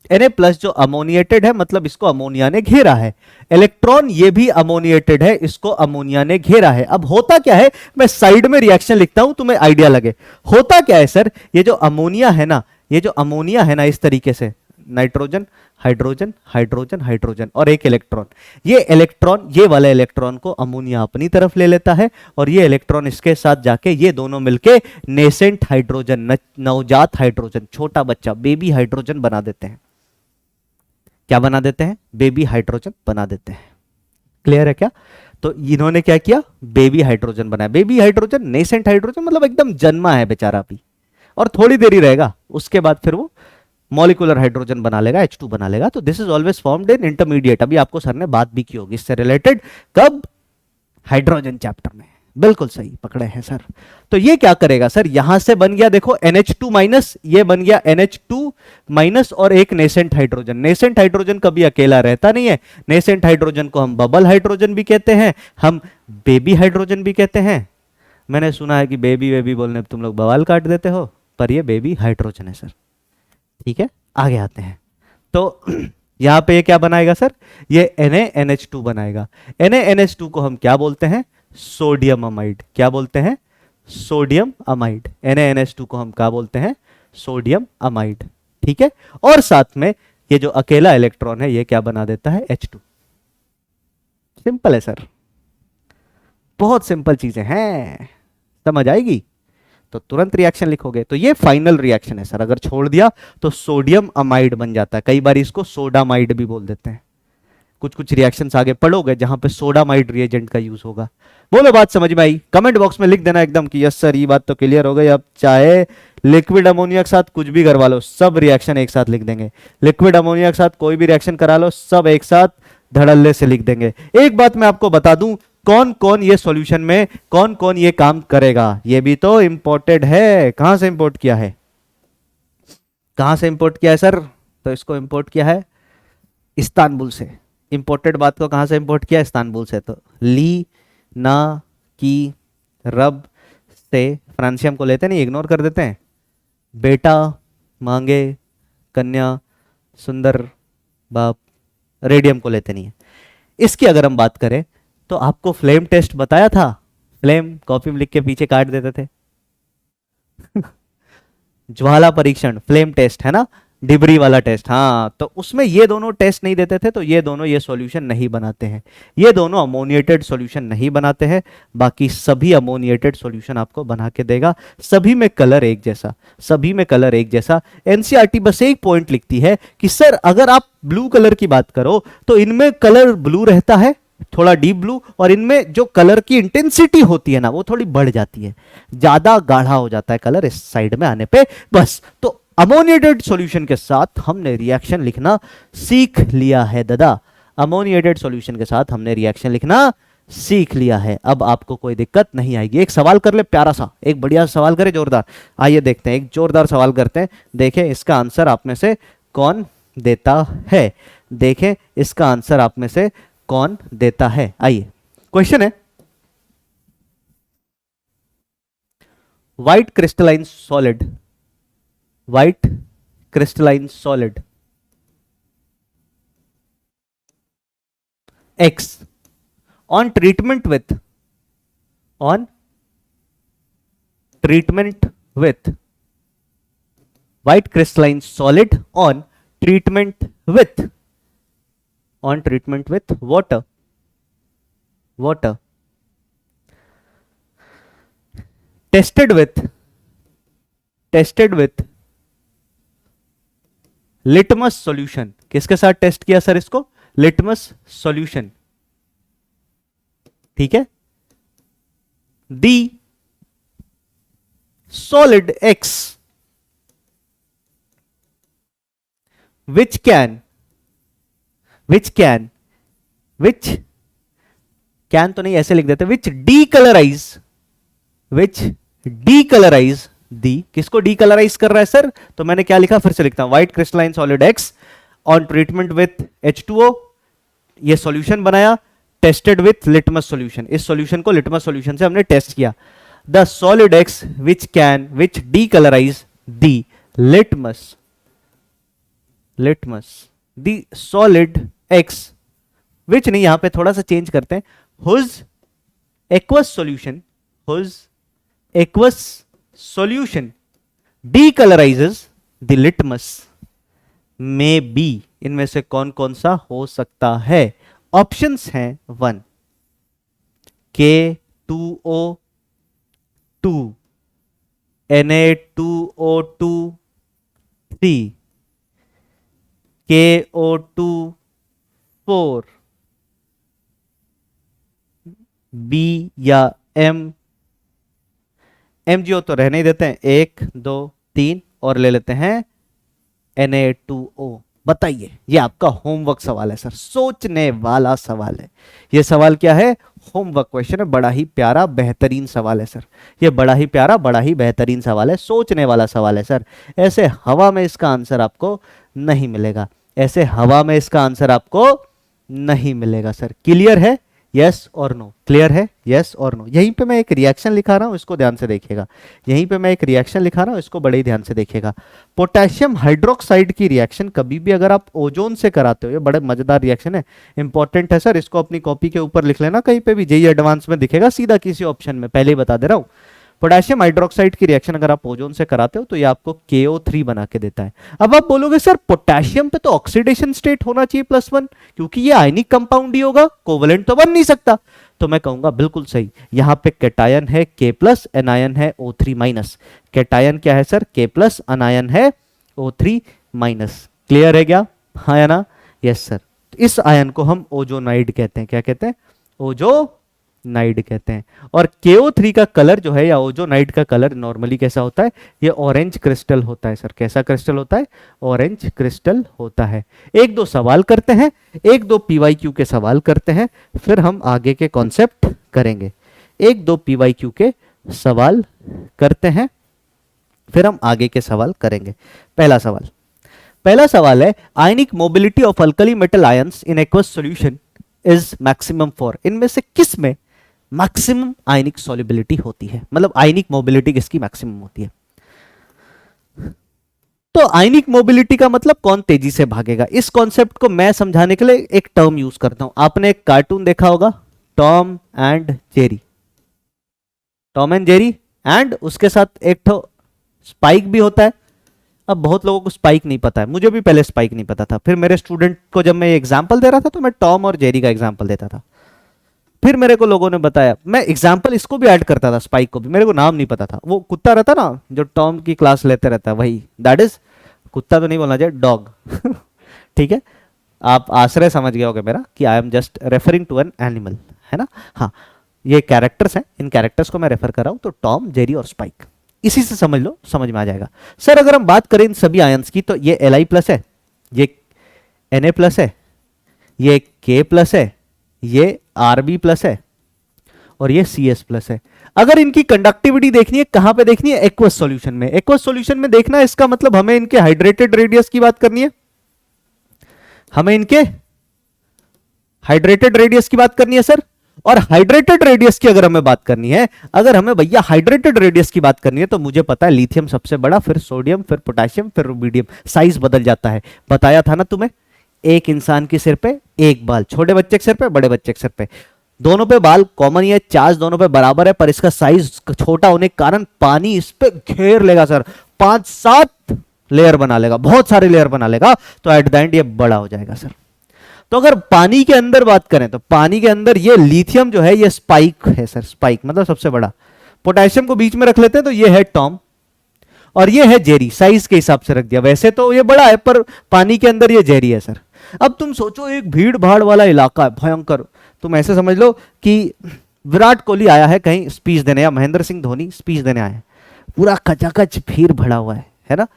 Na+ जो अमोनिएटेड है मतलब इसको अमोनिया ने घेरा है। इलेक्ट्रॉन ये भी अमोनिएटेड है, इसको अमोनिया ने घेरा है। अब होता क्या है, मैं साइड में रिएक्शन लिखता हूं तुम्हें आइडिया लगे। होता क्या है सर, ये जो अमोनिया है ना, इस तरीके से नाइट्रोजन हाइड्रोजन हाइड्रोजन हाइड्रोजन और एक इलेक्ट्रॉन, ये वाला इलेक्ट्रॉन को अमोनिया अपनी तरफ ले लेता है, और ये इलेक्ट्रॉन इसके साथ जाके ये दोनों मिलके नेसेंट हाइड्रोजन, नवजात हाइड्रोजन, छोटा बच्चा, बेबी हाइड्रोजन बना देते हैं। क्या बना देते हैं? बेबी हाइड्रोजन बना देते हैं। क्लियर है क्या? तो इन्होंने क्या किया, बेबी हाइड्रोजन बनाया। बेबी हाइड्रोजन, नेसेंट हाइड्रोजन मतलब एकदम जन्मा है बेचारा अभी, और थोड़ी देर ही रहेगा, उसके बाद फिर वो मॉलिक्यूलर हाइड्रोजन बना लेगा, H2 बना लेगा। तो this is always formed in intermediate. अभी आपको सर ने बात भी की होगी इससे रिलेटेड, कब? हाइड्रोजन चैप्टर में। बिल्कुल सही पकड़े हैं सर। तो ये क्या करेगा सर, यहां से बन गया देखो NH2-, ये बन गया NH2- और एक नेसेंट हाइड्रोजन। नेसेंट हाइड्रोजन कभी अकेला रहता नहीं है, नेसेंट हाइड्रोजन को हम बबल हाइड्रोजन भी कहते हैं, हम बेबी हाइड्रोजन भी कहते हैं। मैंने सुना है कि बेबी बोलने पर तुम लोग बवाल काट देते हो, पर ये बेबी हाइड्रोजन है सर। ठीक है, आगे आते हैं। तो यहां पे ये क्या बनाएगा सर, ये NaNH2 बनाएगा। NaNH2 को हम क्या बोलते हैं? Sodium amide. क्या बोलते हैं? Sodium amide. NaNH2 को हम क्या बोलते हैं? Sodium amide. ठीक है, और साथ में ये जो अकेला इलेक्ट्रॉन है ये क्या बना देता है? H2। सिंपल है सर, बहुत सिंपल चीजें हैं, समझ आएगी। तो तुरंत रिएक्शन लिखोगे। तो ये फाइनल रिएक्शन है सर, अगर छोड़ दिया तो सोडियम अमाइड बन जाता है, कई बार इसको सोडामाइड भी बोल देते हैं। कुछ कुछ रिएक्शंस आगे पढ़ोगे जहां पे सोडामाइड रिएजेंट का यूज होगा। बोलो बात समझ में आई? कमेंट बॉक्स में लिख देना एकदम कि यस सर, ये बात तो क्लियर हो गई। अब चाहे लिक्विड अमोनिया के साथ कुछ भी करवा लो, सब रिएक्शन एक साथ लिख देंगे। लिक्विड अमोनिया के साथ कोई भी रिएक्शन करा लो, सब एक साथ धड़ल्ले से लिख देंगे। एक बात मैं आपको बता दूं, कौन कौन ये सॉल्यूशन में कौन कौन ये काम करेगा, ये भी तो इंपोर्टेड है। कहां से इंपोर्ट किया है, कहां से इंपोर्ट किया है सर? तो इसको इंपोर्ट किया है इस्तांबुल से। इंपोर्टेड बात को कहां से इंपोर्ट किया? इस्तांबुल से। तो ली ना की रब से फ्रांसियम को लेते नहीं, इग्नोर कर देते हैं। बेटा मांगे कन्या सुंदर बाप, रेडियम को लेते नहीं है। इसकी अगर हम बात करें तो आपको फ्लेम टेस्ट बताया था, फ्लेम कॉपी में लिख के पीछे काट देते थे ज्वाला परीक्षण, फ्लेम टेस्ट है ना, डिबरी वाला टेस्ट। हाँ, तो उसमें ये दोनों टेस्ट नहीं देते थे, तो ये दोनों ये सॉल्यूशन नहीं बनाते हैं, ये दोनों अमोनिएटेड सॉल्यूशन नहीं बनाते हैं। बाकी सभी अमोनिएटेड सॉल्यूशन आपको बना के देगा, सभी में कलर एक जैसा, सभी में कलर एक जैसा। एनसीईआरटी बस एक पॉइंट लिखती है कि सर अगर आप ब्लू कलर की बात करो तो इनमें कलर ब्लू रहता है, थोड़ा डीप ब्लू, और इनमें जो कलर की इंटेंसिटी होती है ना वो थोड़ी बढ़ जाती है, ज्यादा गाढ़ा हो जाता है कलर इस साइड में आने पे। बस, तो अमोनिएटेड सॉल्यूशन के साथ हमने रिएक्शन लिखना सीख लिया है दादा, अमोनिएटेड सॉल्यूशन के साथ हमने रिएक्शन लिखना सीख लिया है। अब आपको कोई दिक्कत नहीं आएगी। एक सवाल कर ले प्यारा सा, एक बढ़िया सवाल करे जोरदार। आइए देखते हैं, एक जोरदार सवाल करते हैं, देखें इसका आंसर आप में से कौन देता है, देखें इसका आंसर आप में से कौन देता है। आइए क्वेश्चन है, white crystalline solid, white crystalline solid X on treatment with white crystalline solid on treatment with water tested with litmus solution. किसके साथ टेस्ट किया सर इसको? लिटमस सॉल्यूशन, ठीक है। दी सॉलिड एक्स which can तो नहीं, ऐसे लिख देते, which decolorize दी, किसको डीकलराइज कर रहा है सर? तो मैंने क्या लिखा, फिर से लिखता हूं, white crystalline solid X on treatment with H2O, ये सॉल्यूशन बनाया, टेस्टेड विथ लिटमस सॉल्यूशन, इस सॉल्यूशन को लिटमस सॉल्यूशन से हमने टेस्ट किया। The solid X which decolorize the litmus the solid X which नहीं, यहां पे थोड़ा सा चेंज करते हैं, whose aqueous solution decolorizes the litmus may be, इनमें से कौन कौन सा हो सकता है? ऑप्शंस हैं 1 K2O2 Na2O2 3 KO2 4 B या M। MgO तो रहने ही देते हैं, 1 2 3 और ले लेते हैं Na2O। बताइए, ये आपका होमवर्क सवाल है सर, सोचने वाला सवाल है। ये सवाल क्या है? होमवर्क क्वेश्चन है, बड़ा ही प्यारा बेहतरीन सवाल है सर, ये बड़ा ही प्यारा बड़ा ही बेहतरीन सवाल है, सोचने वाला सवाल है सर। ऐसे हवा में इसका आंसर आपको नहीं मिलेगा, ऐसे हवा में इसका आंसर आपको नहीं मिलेगा सर। क्लियर है? यस और नो? क्लियर है? यस और नो? यहीं पे मैं एक रिएक्शन लिखा रहा हूं, इसको ध्यान से देखिएगा, यहीं पे मैं एक रिएक्शन लिखा रहा हूं, इसको बड़े ही ध्यान से देखिएगा। पोटेशियम हाइड्रोक्साइड की रिएक्शन कभी भी अगर आप ओजोन से कराते हो, ये बड़े मजेदार रिएक्शन है, इंपॉर्टेंट है सर, इसको अपनी कॉपी के ऊपर लिख लेना, कहीं पे भी जेईई एडवांस में दिखेगा सीधा किसी ऑप्शन में, पहले ही बता दे रहा हूं। पोटेशियम हाइड्रोक्साइड की रिएक्शन अगर आप ओजोन से कराते हो तो ये आपको KO3 बना के देता है। अब आप बोलोगे सर पोटेशियम पे तो ऑक्सीडेशन स्टेट होना चाहिए +1, क्योंकि ये आयनिक कंपाउंड ही होगा, कोवेलेंट तो बन नहीं सकता। तो मैं कहूंगा बिल्कुल सही। यहाँ पे कैटायन है K+, एनायन है O3-। कैटायन क्या है सर? K+, अनायन है O3-। क्लियर है क्या? हाँ या ना? Yes sir. इस आयन को हम ओजोनाइड कहते हैं। क्या कहते हैं? ओजोनाइड कहते हैं। और KO3 का कलर जो है या ओजोनाइड का कलर नॉर्मली कैसा होता है? ये ऑरेंज क्रिस्टल होता है सर। कैसा क्रिस्टल होता है? ऑरेंज क्रिस्टल होता है। एक दो सवाल करते हैं, एक दो PYQ के सवाल करते हैं, फिर हम आगे के कॉन्सेप्ट करेंगे। एक दो PYQ के सवाल करते हैं, फिर हम आगे के सवाल करेंगे। पहला सवाल है, ionic mobility of alkali metal ions in aqueous solution is maximum for. इनमें से किस में मैक्सिमम आयनिक सॉल्युबिलिटी होती है? मतलब आयनिक मोबिलिटी किसकी मैक्सिमम होती है? तो आयनिक मोबिलिटी का मतलब कौन तेजी से भागेगा। इस कॉन्सेप्ट को मैं समझाने के लिए एक टर्म यूज करता हूं। आपने एक कार्टून देखा होगा, Tom and Jerry. Tom and Jerry and उसके साथ एक तो स्पाइक भी होता है। अब बहुत लोगों को स्पाइक नहीं पता है, मुझे भी पहले स्पाइक नहीं पता था। फिर मेरे स्टूडेंट को जब मैं एग्जाम्पल दे रहा था तो मैं टॉम और जेरी का एग्जाम्पल देता था। फिर मेरे को लोगों ने बताया, मैं एग्जाम्पल इसको भी ऐड करता था, स्पाइक को भी। मेरे को नाम नहीं पता था। वो कुत्ता रहता ना जो टॉम की क्लास लेते रहता है, वही, दैट इज, कुत्ता तो नहीं बोलना चाहिए, डॉग। ठीक है, आप आश्रय समझ गए होगे मेरा कि I am just referring to an animal, है ना। हाँ, ये कैरेक्टर्स हैं, इन कैरेक्टर्स को मैं रेफर कर रहा हूं। तो टॉम, जेरी और स्पाइक, इसी से समझ लो, समझ में आ जाएगा। सर अगर हम बात करें इन सभी आयंस की, तो ये Li+ है, ये Na+ है, ये K+ है, ये Rb+ है और ये Cs+ है। अगर इनकी कंडक्टिविटी देखनी है, कहां पे देखनी है? एक्वस सॉल्यूशन में। एक्वस सॉल्यूशन में देखना है, इसका मतलब हमें इनके हाइड्रेटेड रेडियस की बात करनी है। हमें इनके हाइड्रेटेड रेडियस की बात करनी है सर। और हाइड्रेटेड रेडियस की अगर हमें बात करनी है, अगर हमें भैया हाइड्रेटेड रेडियस की बात करनी है, तो मुझे पता है लिथियम सबसे बड़ा, फिर सोडियम, फिर पोटेशियम, फिर रुबिडियम। साइज बदल जाता है, बताया था ना तुम्हें। एक इंसान के सिर पे एक बाल, छोटे बच्चे के सिर पे, बड़े बच्चे के सिर पे, दोनों पे बाल कॉमन ही है, चार्ज दोनों पे बराबर है, पर इसका साइज छोटा होने के कारण पानी इस पे घेर लेगा सर, 5-7 लेयर बना लेगा, बहुत सारे लेयर बना लेगा, तो एट द एंड ये बड़ा हो जाएगा सर। तो अगर पानी के अंदर बात करें, तो पानी के अंदर ये लिथियम जो है ये स्पाइक है सर। स्पाइक मतलब सबसे बड़ा। पोटेशियम को बीच में रख लेते हैं, तो ये है टॉम और ये है जेरी। साइज के हिसाब से रख दिया, वैसे तो ये बड़ा है पर पानी के अंदर ये जेरी है सर। अब तुम सोचो, एक भीड़ भाड़ वाला इलाका है भयंकर। तुम ऐसे समझ लो कि विराट कोहली आया है कहीं स्पीच देने, या महेंद्र सिंह धोनी स्पीच देने आए हैं, पूरा खचाखच भीड़ भरा हुआ है ना।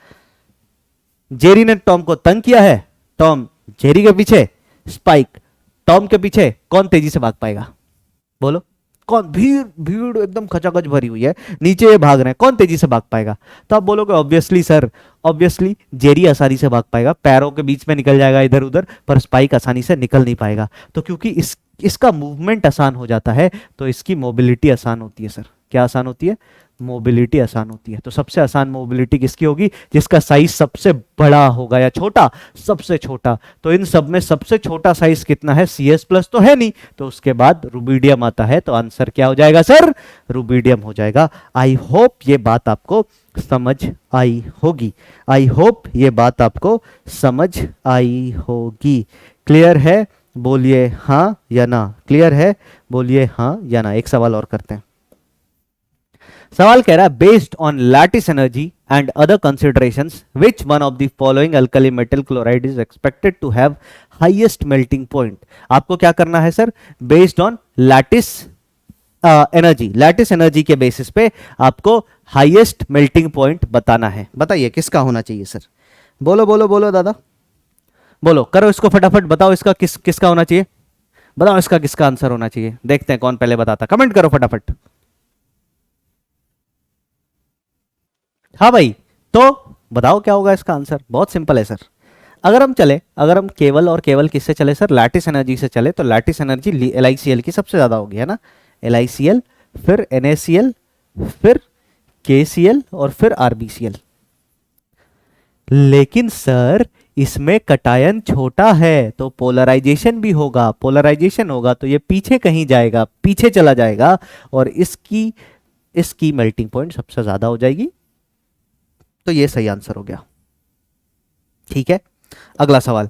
जेरी ने टॉम को तंग किया है, टॉम जेरी के पीछे, स्पाइक टॉम के पीछे। कौन तेजी से भाग पाएगा? बोलो कौन? भीड़ भीड़ एकदम खचाखच भरी हुई है, नीचे ये भाग रहे हैं, कौन तेजी से भाग पाएगा? तो आप बोलोगे ऑब्वियसली सर, ऑब्वियसली जेरी आसानी से भाग पाएगा, पैरों के बीच में निकल जाएगा इधर उधर, पर स्पाइक आसानी से निकल नहीं पाएगा। तो क्योंकि इसका मूवमेंट आसान हो जाता है, तो इसकी मोबिलिटी आसान होती है सर। क्या आसान होती है? मोबिलिटी आसान होती है। तो सबसे आसान मोबिलिटी किसकी होगी? जिसका साइज सबसे बड़ा होगा, या छोटा, सबसे छोटा। तो इन सब में सबसे छोटा साइज कितना है? Cs+ तो है नहीं, तो उसके बाद रुबिडियम आता है। तो आंसर क्या हो जाएगा सर? रुबिडियम हो जाएगा। आई होप ये बात आपको समझ आई होगी। आई होप ये बात आपको समझ आई होगी। क्लियर है? बोलिए हाँ या ना। क्लियर है? बोलिए हाँ या ना। एक सवाल और करते हैं। सवाल कह रहा है, based on lattice energy and other considerations which one of the following alkali metal chloride is expected to have highest melting point. आपको क्या करना है sir? Based on lattice energy, lattice energy के बेसिस पे आपको हाईएस्ट मेल्टिंग पॉइंट बताना है। बताइए किसका होना चाहिए सर? बोलो बोलो बोलो दादा, बोलो, करो इसको फटाफट, बताओ इसका किसका होना चाहिए? बताओ इसका किसका आंसर होना चाहिए? देखते हैं कौन पहले बताता। कमेंट करो फटाफट। हाँ भाई, तो बताओ क्या होगा इसका आंसर? बहुत सिंपल है सर। अगर हम केवल और केवल किससे चले सर? लैटिस एनर्जी से चले, तो लैटिस एनर्जी LiCl की सबसे ज्यादा होगी, है ना। LiCl, फिर NaCl, फिर KCl और फिर RbCl। लेकिन सर इसमें कटायन छोटा है, तो पोलराइजेशन भी होगा। पोलराइजेशन होगा तो ये पीछे कहीं जाएगा, पीछे चला जाएगा, और इसकी मेल्टिंग पॉइंट सबसे ज्यादा हो जाएगी। तो ये सही आंसर हो गया। ठीक है, अगला सवाल।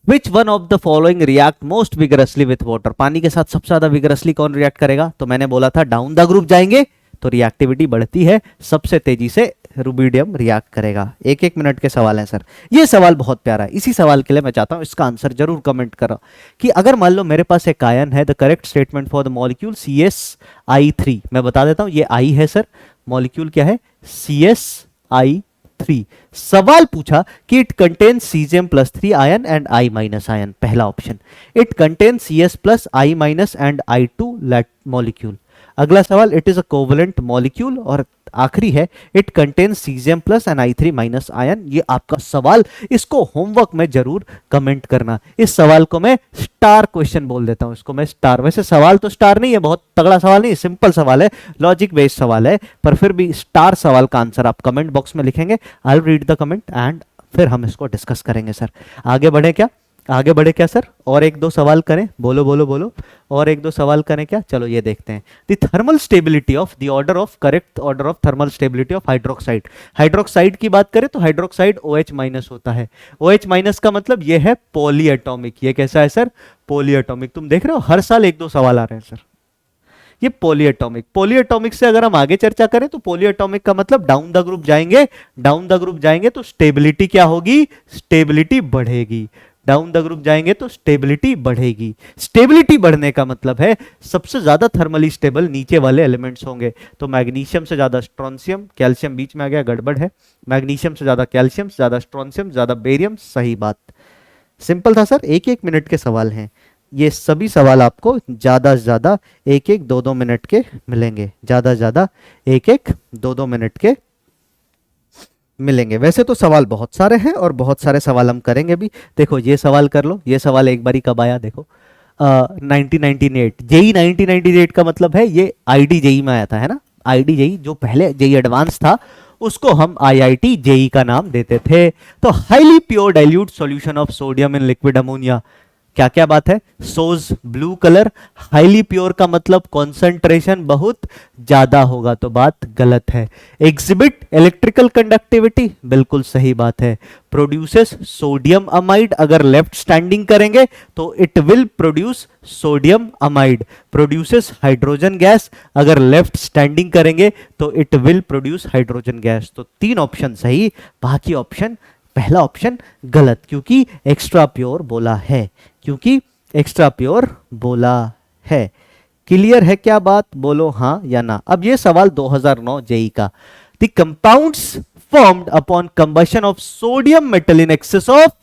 विच one of the following react most vigorously with water, पानी के साथ सबसे ज्यादा विगरसली कौन रिएक्ट करेगा? तो मैंने बोला था डाउन द ग्रुप जाएंगे तो रिएक्टिविटी बढ़ती है, सबसे तेजी से रुबिडियम रिएक्ट करेगा। एक एक मिनट के सवाल हैं सर। ये सवाल बहुत प्यारा है, इसी सवाल के लिए मैं चाहता हूं इसका आंसर जरूर कमेंट करो कि अगर मान लो मेरे पास एक आयन है, the correct statement for the molecule CsI3, मैं बता देता हूं ये I है सर, मॉलिक्यूल क्या है? CsI3। सवाल पूछा कि it contain Cesium+3 ion and I- ion, पहला option. It contain Cs+ I- and I2 molecule. अगला सवाल, it is a covalent molecule, और आखिरी है it contain Cesium+ and I3- ion. ये आपका सवाल, इसको होमवर्क में जरूर कमेंट करना। इस सवाल को मैं स्टार क्वेश्चन बोल देता हूं, इसको मैं स्टार, वैसे सवाल तो स्टार नहीं है, बहुत तगड़ा सवाल नहीं, सिंपल सवाल है, लॉजिक बेस्ड सवाल है, पर फिर भी स्टार सवाल का आंसर आप कमेंट बॉक्स में लिखेंगे। I will read the comment and फिर हम इसको डिस्कस करेंगे सर। आगे बढ़े क्या? आगे बढ़े क्या सर? और एक दो सवाल करें? बोलो बोलो बोलो, और एक दो सवाल करें क्या? चलो ये देखते हैं। The thermal stability of the order of, correct order of thermal stability of hydroxide. Hydroxide की बात करें तो हाइड्रोक्साइड OH- होता है। OH- का मतलब ये है पॉली एटॉमिक। ये कैसा है सर? Poly atomic. तुम देख रहे हो हर साल एक दो सवाल आ रहे हैं सर। ये पॉली एटॉमिक, पॉली एटॉमिक से अगर हम आगे चर्चा करें तो पॉली एटॉमिक का मतलब डाउन द ग्रुप जाएंगे, डाउन द ग्रुप जाएंगे तो स्टेबिलिटी क्या होगी? स्टेबिलिटी बढ़ेगी। डाउन द ग्रुप जाएंगे तो स्टेबिलिटी बढ़ेगी। स्टेबिलिटी बढ़ने का मतलब है सबसे ज्यादा थर्मली स्टेबल नीचे वाले एलिमेंट्स होंगे। तो मैग्नीशियम से ज्यादा स्ट्रोंशियम, कैल्शियम बीच में आ गया, गड़बड़ है। मैग्नीशियम से ज्यादा कैल्शियम, ज्यादा स्ट्रोंशियम, ज्यादा बेरियम, सही बात। सिंपल था सर, एक एक मिनट के सवाल हैं। ये सभी सवाल आपको ज्यादा से ज्यादा एक एक दो दो मिनट के मिलेंगे, ज्यादा से ज्यादा एक एक दो दो मिनट के मिलेंगे। वैसे तो सवाल बहुत सारे हैं और बहुत सारे सवाल हम करेंगे भी। देखो ये सवाल कर लो, ये सवाल एक बारी कब आया देखो, 1998 जेई 1998 का मतलब है ये आईडी जेई में आया था, है ना। आईडी जेई जो पहले जेई एडवांस था उसको हम आईआईटी जेई का नाम देते थे। तो highly pure dilute solution of sodium in liquid ammonia, क्या क्या बात है? सोज ब्लू कलर, हाईली प्योर का मतलब कॉन्सेंट्रेशन बहुत ज्यादा होगा, तो बात गलत है। एग्जिबिट इलेक्ट्रिकल कंडक्टिविटी, बिल्कुल सही बात है। प्रोड्यूसेस सोडियम अमाइड, अगर लेफ्ट स्टैंडिंग करेंगे तो it will produce sodium amide. Produces hydrogen gas, अगर लेफ्ट स्टैंडिंग करेंगे तो it will produce hydrogen gas. तो तीन ऑप्शन सही, बाकी ऑप्शन, पहला ऑप्शन गलत, क्योंकि एक्स्ट्रा प्योर बोला है, क्योंकि एक्स्ट्रा प्योर बोला है। क्लियर है क्या बात? बोलो हाँ या ना। अब ये सवाल 2009 जेई का, the compounds formed upon combustion of sodium metal in excess of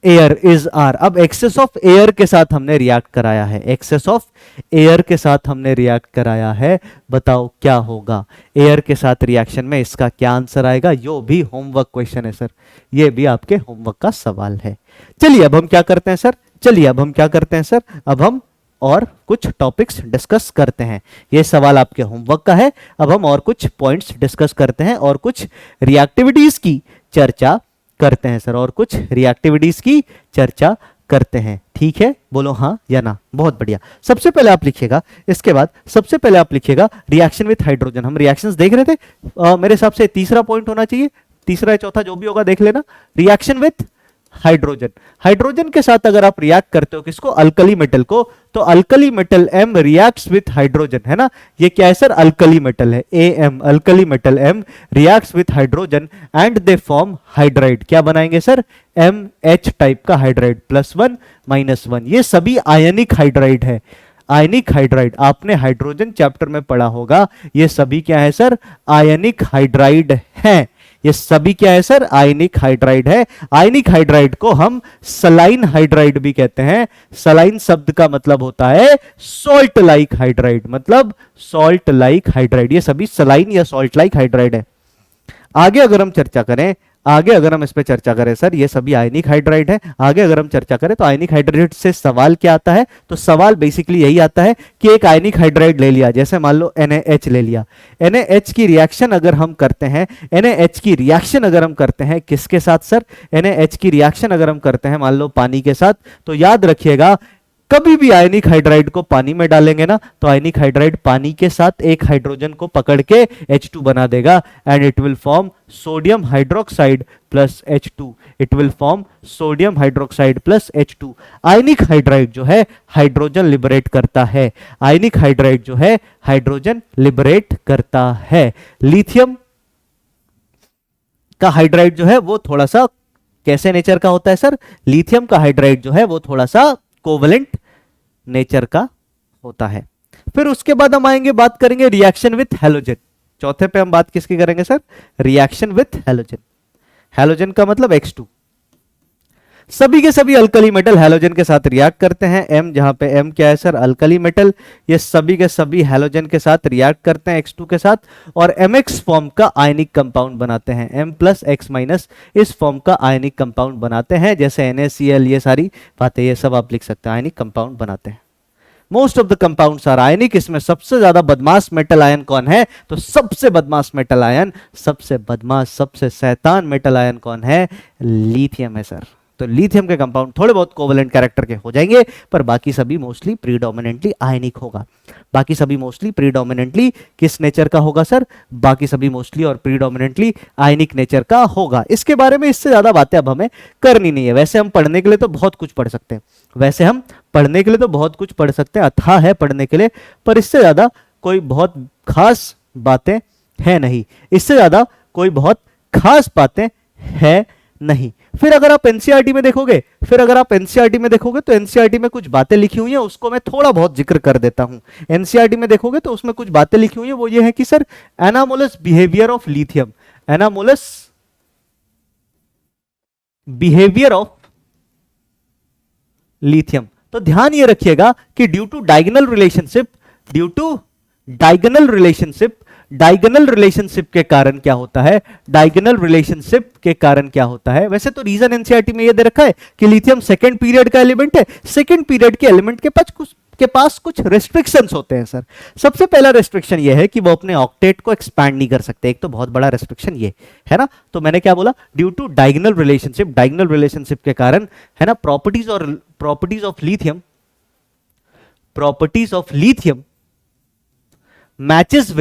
air is are. अब एक्सेस ऑफ एयर के साथ हमने रिएक्ट कराया है, एक्सेस ऑफ एयर के साथ हमने रिएक्ट कराया है, बताओ क्या होगा? एयर के साथ रिएक्शन में इसका क्या आंसर आएगा? यो भी होमवर्क क्वेश्चन है सर, ये भी आपके होमवर्क का सवाल है। चलिए अब हम क्या करते हैं सर, चलिए अब हम क्या करते हैं सर, अब हम और कुछ टॉपिक्स डिस्कस करते हैं। ये सवाल आपके होमवर्क का है। अब हम और कुछ पॉइंट्स डिस्कस करते हैं और कुछ रिएक्टिविटीज की चर्चा करते हैं सर, और कुछ रिएक्टिविटीज की चर्चा करते हैं। ठीक है, बोलो हाँ या ना। बहुत बढ़िया। सबसे पहले आप लिखिएगा, इसके बाद सबसे पहले आप लिखिएगा रिएक्शन विथ हाइड्रोजन। हम रिएक्शंस देख रहे थे, मेरे हिसाब से तीसरा पॉइंट होना चाहिए, तीसरा या चौथा जो भी होगा देख लेना। रिएक्शन विथ हाइड्रोजन, हाइड्रोजन के साथ अगर आप रिएक्ट करते हो किसको? अल्कली मेटल को, तो alkali metal M reacts with hydrogen, है ना। ये क्या है सर? अल्कली मेटल है, AM, alkali metal M reacts with hydrogen and they form hydride. क्या बनाएंगे सर? MH टाइप का हाइड्राइड, +1 -1। ये सभी आयनिक हाइड्राइड है, आयनिक हाइड्राइड। आपने हाइड्रोजन चैप्टर में पढ़ा होगा, ये सभी क्या है सर? आयनिक हाइड्राइड हैं। ये सभी क्या है सर? आयनिक हाइड्राइड है। आयनिक हाइड्राइड को हम सलाइन हाइड्राइड भी कहते हैं। सलाइन शब्द का मतलब होता है सॉल्ट लाइक हाइड्राइड, मतलब सॉल्ट लाइक हाइड्राइड। ये सभी सलाइन या सॉल्ट लाइक हाइड्राइड है। आगे अगर हम चर्चा करें, आगे अगर हम इस पे चर्चा करें सर, ये सभी आयनिक हाइड्राइड है। आगे अगर हम चर्चा करें तो आयनिक हाइड्राइड से सवाल क्या आता है? तो सवाल बेसिकली यही आता है कि एक आयनिक हाइड्राइड ले लिया, जैसे मान लो NaH ले लिया। NaH की रिएक्शन अगर हम करते हैं, NaH की रिएक्शन अगर हम करते हैं किसके साथ सर? NaH की रिएक्शन अगर हम करते हैं मान लो पानी के साथ, तो याद रखिएगा कभी भी आयनिक हाइड्राइड को पानी में डालेंगे ना, तो आयनिक हाइड्राइड पानी के साथ एक हाइड्रोजन को पकड़ के H2 बना देगा and it will form sodium hydroxide plus H2। It will form sodium hydroxide plus H2। Ionic hydride जो है हाइड्रोजन लिबरेट करता है, आयनिक हाइड्राइड जो है हाइड्रोजन लिबरेट करता है। लिथियम का हाइड्राइड जो है वो थोड़ा सा कैसे नेचर का होता है सर? लिथियम का हाइड्राइड जो है वो थोड़ा सा कोवलेंट नेचर का होता है। फिर उसके बाद हम आएंगे, बात करेंगे रिएक्शन विथ हैलोजन। चौथे पे हम बात किसकी करेंगे sir? Reaction with halogen. Halogen का मतलब X2। सभी के सभी अल्कली मेटल हैलोजन के साथ रिएक्ट करते हैं। M जहां पे M क्या है सर? Alkali metal. ये सभी के सभी हैलोजन के साथ रिएक्ट करते हैं X2 के साथ और MX फॉर्म का आयनिक कंपाउंड बनाते हैं। M प्लस X माइनस इस फॉर्म का आयनिक कंपाउंड बनाते हैं, जैसे NaCl, ये सारी बातें ये सब आप लिख सकते हैं, आयनिक कंपाउंड बनाते हैं। Most of the compounds are ionic. इसमें सबसे ज्यादा बदमाश मेटल आयन कौन है? तो सबसे बदमाश मेटल आयन, सबसे बदमाश, सबसे शैतान मेटल आयन कौन है? लिथियम है सर। तो लिथियम के कंपाउंड थोड़े बहुत कोवेलेंट कैरेक्टर के हो जाएंगे, पर बाकी सभी मोस्टली प्रीडोमिनेंटली आयनिक होगा। बाकी सभी मोस्टली प्रीडोमिनेंटली किस नेचर का होगा सर? बाकी सभी मोस्टली और प्रीडोमिनेंटली आयनिक नेचर का होगा। इसके बारे में इससे ज्यादा बातें अब हमें करनी नहीं है। वैसे हम पढ़ने के लिए तो बहुत कुछ पढ़ सकते हैं, वैसे हम पढ़ने के लिए तो बहुत कुछ पढ़ सकते हैं, अथाह है पढ़ने के लिए, पर इससे ज्यादा कोई बहुत खास बातें है नहीं, इससे ज्यादा कोई बहुत खास बातें है नहीं। फिर अगर आप एनसीईआरटी में देखोगे, तो एनसीईआरटी में कुछ बातें लिखी हुई हैं, उसको मैं थोड़ा बहुत जिक्र कर देता हूं। एनसीईआरटी में देखोगे तो उसमें कुछ बातें लिखी हुई हैं, वो ये है कि sir anomalous behaviour of lithium, anomalous behaviour of lithium. तो ध्यान ये रखिएगा कि ड्यू टू डायगोनल रिलेशनशिप के कारण क्या होता है? डायगोनल रिलेशनशिप के कारण क्या होता है? वैसे तो रीजन एनसीईआरटी में ये दे रखा है कि लिथियम सेकंड पीरियड का एलिमेंट है। सेकंड पीरियड के एलिमेंट के पास कुछ रेस्ट्रिक्शंस होते हैं सर। सबसे पहला रेस्ट्रिक्शन ये है कि वो अपने ऑक्टेट को एक्सपैंड नहीं कर सकते। एक तो बहुत बड़ा रेस्ट्रिक्शन ये है ना। तो मैंने क्या बोला? ड्यू टू डायगोनल रिलेशनशिप के कारण है ना, properties of lithium matches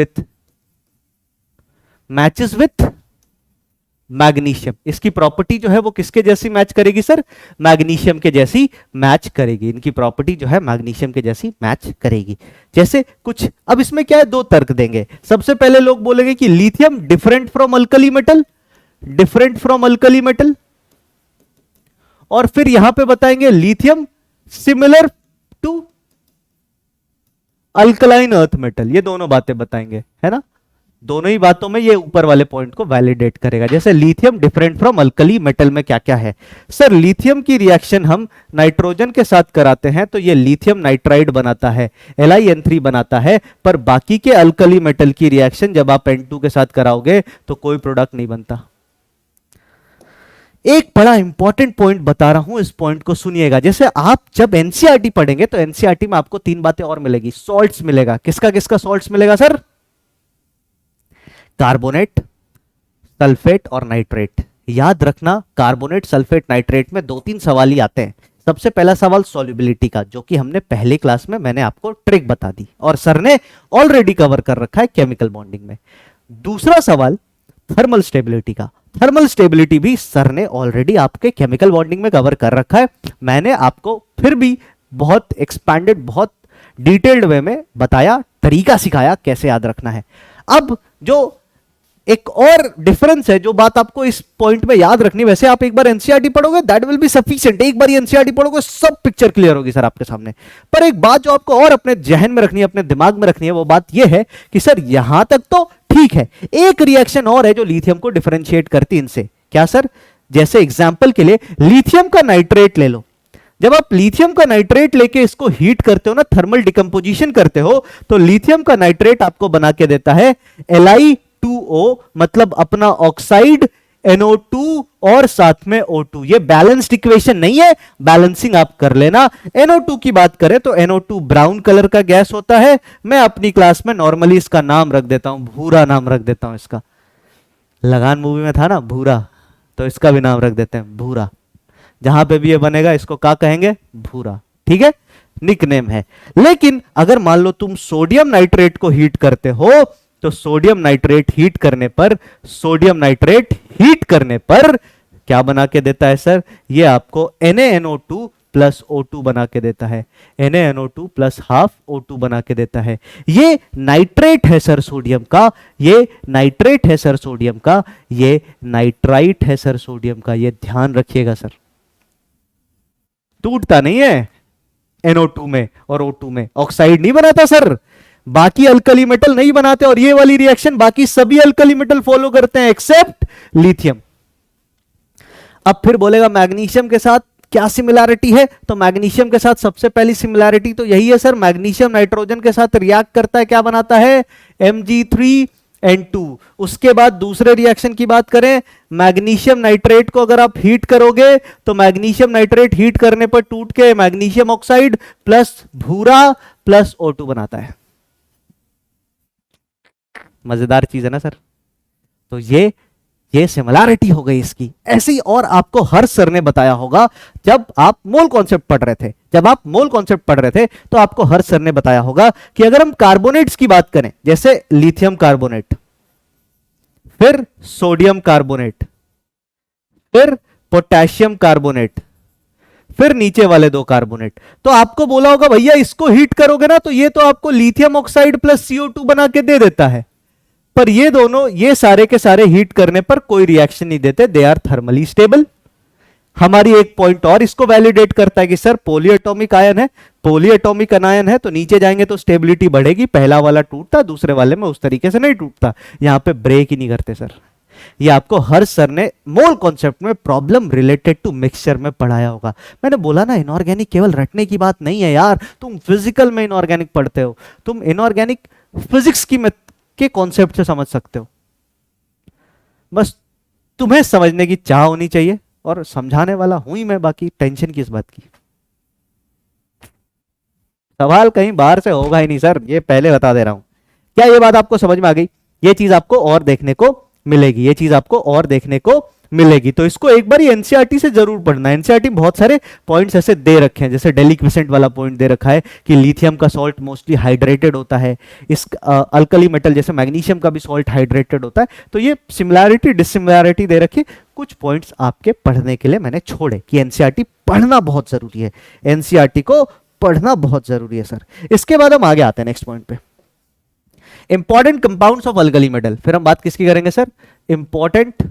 with magnesium. इसकी प्रॉपर्टी जो है वो किसके जैसी मैच करेगी सर? मैग्नीशियम के जैसी मैच करेगी। इनकी प्रॉपर्टी जो है मैग्नीशियम के जैसी मैच करेगी। जैसे कुछ, अब इसमें क्या है, दो तर्क देंगे। सबसे पहले लोग बोलेंगे कि lithium different from alkali metal, और फिर यहां पे बताएंगे lithium similar to alkaline earth metal. ये दोनों बातें बताएंगे, है ना। दोनों ही बातों में ये ऊपर वाले पॉइंट को वैलिडेट करेगा। जैसे lithium different from alkali metal में क्या क्या है सर? लिथियम की रिएक्शन हम नाइट्रोजन के साथ कराते हैं तो ये लिथियम नाइट्राइड बनाता है, LiN3 बनाता है, पर बाकी के अल्कली मेटल की रिएक्शन जब आप N2 के साथ कराओगे तो कोई प्रोडक्ट नहीं बनता। एक बड़ा इंपॉर्टेंट पॉइंट बता रहा हूं, इस पॉइंट को सुनिएगा। जैसे आप जब एनसीईआरटी पढ़ेंगे तो एनसीईआरटी में आपको तीन बातें और मिलेगी। सॉल्ट्स मिलेगा, किसका सॉल्ट्स मिलेगा सर? कार्बोनेट, सल्फेट और नाइट्रेट। याद रखना, कार्बोनेट, सल्फेट, नाइट्रेट में दो तीन सवाल ही आते हैं। सबसे पहला सवाल सॉल्युबिलिटी का, जो कि हमने पहले क्लास में मैंने आपको ट्रिक बता दी और सर ने ऑलरेडी कवर कर रखा है केमिकल बॉन्डिंग में। दूसरा सवाल थर्मल स्टेबिलिटी का। थर्मल स्टेबिलिटी भी सर ने ऑलरेडी आपके केमिकल बॉन्डिंग में कवर कर रखा है। मैंने आपको फिर भी बहुत एक्सपैंडेड, बहुत डिटेल्ड वे में बताया, तरीका सिखाया कैसे याद रखना है। अब जो एक और डिफरेंस है, जो बात आपको इस पॉइंट में याद रखनी, वैसे आप एक बार एनसीईआरटी पढ़ोगे दैट विल बी सफिशिएंट। एक बार एनसीईआरटी पढ़ोगे सब पिक्चर क्लियर होगी सर आपके सामने। पर एक बात जो आपको और अपने जहन में रखनी है, अपने दिमाग में रखनी है, वो बात यह है कि सर यहां तक तो ठीक है, एक रिएक्शन और है जो लिथियम को डिफरेंशिएट करती इनसे। क्या सर? जैसे एग्जांपल के लिए लिथियम का नाइट्रेट ले लो। जब आप लिथियम का नाइट्रेट लेके इसको हीट करते हो ना, थर्मल डिकम्पोजिशन करते हो, तो लिथियम का नाइट्रेट आपको बना के देता है Li2O, मतलब अपना ऑक्साइड NO2 और साथ में O2। ये बैलेंस्ड इक्वेशन नहीं है, बैलेंसिंग आप कर लेना। NO2 की बात करें तो NO2 ब्राउन कलर का गैस होता है। मैं अपनी क्लास में नॉर्मली इसका नाम रख देता हूं, भूरा नाम रख देता हूं इसका। लगान मूवी में था ना भूरा, तो इसका भी नाम रख देते हैं भूरा। जहां पे भी ये बनेगा इसको क्या कहेंगे? भूरा। ठीक है। निकनेम है। लेकिन अगर मान लो तुम सोडियम नाइट्रेट को हीट करते हो, तो सोडियम नाइट्रेट हीट करने पर, सोडियम नाइट्रेट हीट करने पर क्या बना के देता है सर? ये आपको NaNO2 प्लस O2 बना के देता है। NaNO2 प्लस हाफ O2 बना के देता है। ये नाइट्रेट है सर सोडियम का, ये नाइट्रेट है सर सोडियम का, ये नाइट्राइट है सर सोडियम का। ये ध्यान रखिएगा सर, टूटता नहीं है NO2 में और O2 में, ऑक्साइड नहीं बनाता सर। बाकी अल्कली मेटल नहीं बनाते, और ये वाली रिएक्शन बाकी सभी अल्कली मेटल फॉलो करते हैं एक्सेप्ट लिथियम। अब फिर बोलेगा मैग्नीशियम के साथ क्या सिमिलैरिटी है? तो मैग्नीशियम के साथ सबसे पहली सिमिलैरिटी तो यही है सर, मैग्नीशियम नाइट्रोजन के साथ रिएक्ट करता है, क्या बनाता है? Mg3N2। उसके बाद दूसरे रिएक्शन की बात करें, मैग्नीशियम नाइट्रेट को अगर आप हीट करोगे तो मैग्नीशियम नाइट्रेट हीट करने पर टूट के मैग्नीशियम ऑक्साइड प्लस भूरा प्लस O2 बनाता है। मजेदार चीज है ना सर। तो ये सिमिलैरिटी हो गई इसकी। ऐसे ही और आपको हर सर ने बताया होगा, जब आप मोल कॉन्सेप्ट पढ़ रहे थे, जब आप मोल कॉन्सेप्ट पढ़ रहे थे तो आपको हर सर ने बताया होगा कि अगर हम कार्बोनेट्स की बात करें, जैसे लिथियम कार्बोनेट, फिर सोडियम कार्बोनेट, फिर पोटेशियम कार्बोनेट, फिर नीचे वाले दो कार्बोनेट, तो आपको बोला होगा भैया इसको हीट करोगे ना तो ये तो आपको लिथियम ऑक्साइड प्लस CO2 बना के दे देता है। पर ये दोनों, ये सारे के सारे हीट करने पर कोई रिएक्शन नहीं देते, दे आर थर्मली स्टेबल। हमारी एक पॉइंट और इसको वैलिडेट करता है कि सर पॉलीएटॉमिक आयन है, पॉलीएटॉमिक अनायन है, तो नीचे जाएंगे तो स्टेबिलिटी बढ़ेगी। पहला वाला टूटता, दूसरे वाले में उस तरीके से नहीं टूटता। यहां पे ब्रेक ही नहीं करते सर। ये आपको हर सर ने मोल कॉन्सेप्ट में प्रॉब्लम रिलेटेड टू मिक्सचर में पढ़ाया होगा। मैंने बोला ना, इनऑर्गेनिक केवल रटने की बात नहीं है यार। तुम फिजिकल में इनऑर्गेनिक पढ़ते हो, तुम इनऑर्गेनिक फिजिक्स की के कॉन्सेप्ट से समझ सकते हो। बस तुम्हें समझने की चाह होनी चाहिए, और समझाने वाला हूं ही मैं, बाकी टेंशन किस बात की। सवाल कहीं बाहर से होगा ही नहीं सर, ये पहले बता दे रहा हूं। क्या ये बात आपको समझ में आ गई? ये चीज आपको और देखने को मिलेगी, ये चीज आपको और देखने को मिलेगी। तो इसको एक बार एनसीईआरटी से जरूर पढ़ना है। एनसीईआरटी में बहुत सारे पॉइंट्स ऐसे दे रखे हैं, जैसे डेलिक्विसेंट वाला पॉइंट दे रखा है कि लिथियम का सॉल्ट मोस्टली हाइड्रेटेड होता है, इस अल्कली मेटल जैसे मैग्नीशियम का भी सॉल्ट हाइड्रेटेड होता है। तो ये सिमिलैरिटी डिसिमिलैरिटी दे रखी, कुछ पॉइंट्स आपके पढ़ने के लिए मैंने छोड़े कि एनसीईआरटी पढ़ना बहुत जरूरी है, एनसीईआरटी को पढ़ना बहुत जरूरी है सर। इसके बाद हम आगे आते हैं नेक्स्ट पॉइंट पे, important compounds of alkali metal. फिर हम बात किसकी करेंगे sir? Important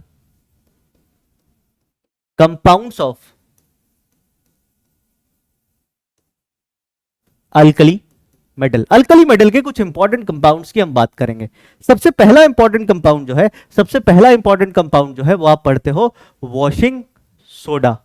compounds of alkali metal. Alkali metal के कुछ इंपॉर्टेंट कंपाउंड्स की हम बात करेंगे। सबसे पहला इंपॉर्टेंट कंपाउंड जो है, सबसे पहला इंपॉर्टेंट कंपाउंड जो है वो आप पढ़ते हो washing soda.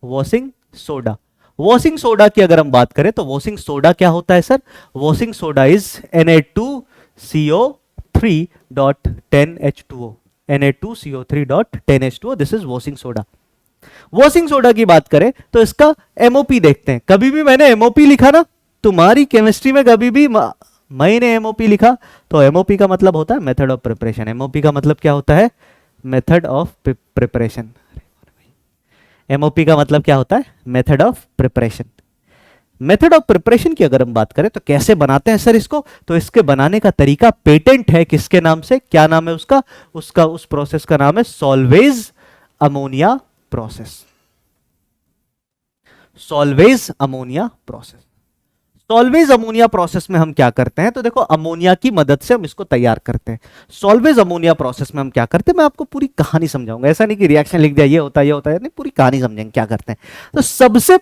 Washing soda, washing soda की अगर हम बात करें तो वॉशिंग सोडा क्या होता है sir? Washing soda is Na2CO3.10H2O, Na2CO3.10H2O, this is washing soda. Washing soda की बात करें तो इसका एमओपी देखते हैं। कभी भी मैंने एमओपी लिखा ना, तुम्हारी केमिस्ट्री में कभी भी मैंने एमओपी लिखा तो एमओपी का मतलब होता है मेथड ऑफ प्रिपरेशन। एमओपी का मतलब क्या होता है? Method of preparation. एमओपी का मतलब क्या होता है? Method of preparation. Method of preparation की अगर हम बात करें तो कैसे बनाते हैं सर इसको? तो इसके बनाने का तरीका पेटेंट है किसके नाम से? क्या नाम है उसका? उस प्रोसेस का नाम है salvage ammonia process. Salvage ammonia process. Salvage ammonia process में हम क्या करते हैं? तो देखो, अमोनिया की मदद से हम इसको तैयार करते हैं। सॉल्वेज अमोनिया प्रोसेस में हम क्या करते हैं, मैं आपको पूरी कहानी समझाऊंगा। ऐसा नहीं कि रिएक्शन लिख दिया ये होता है नहीं, पूरी कहानी समझेंगे क्या करते हैं। तो सबसे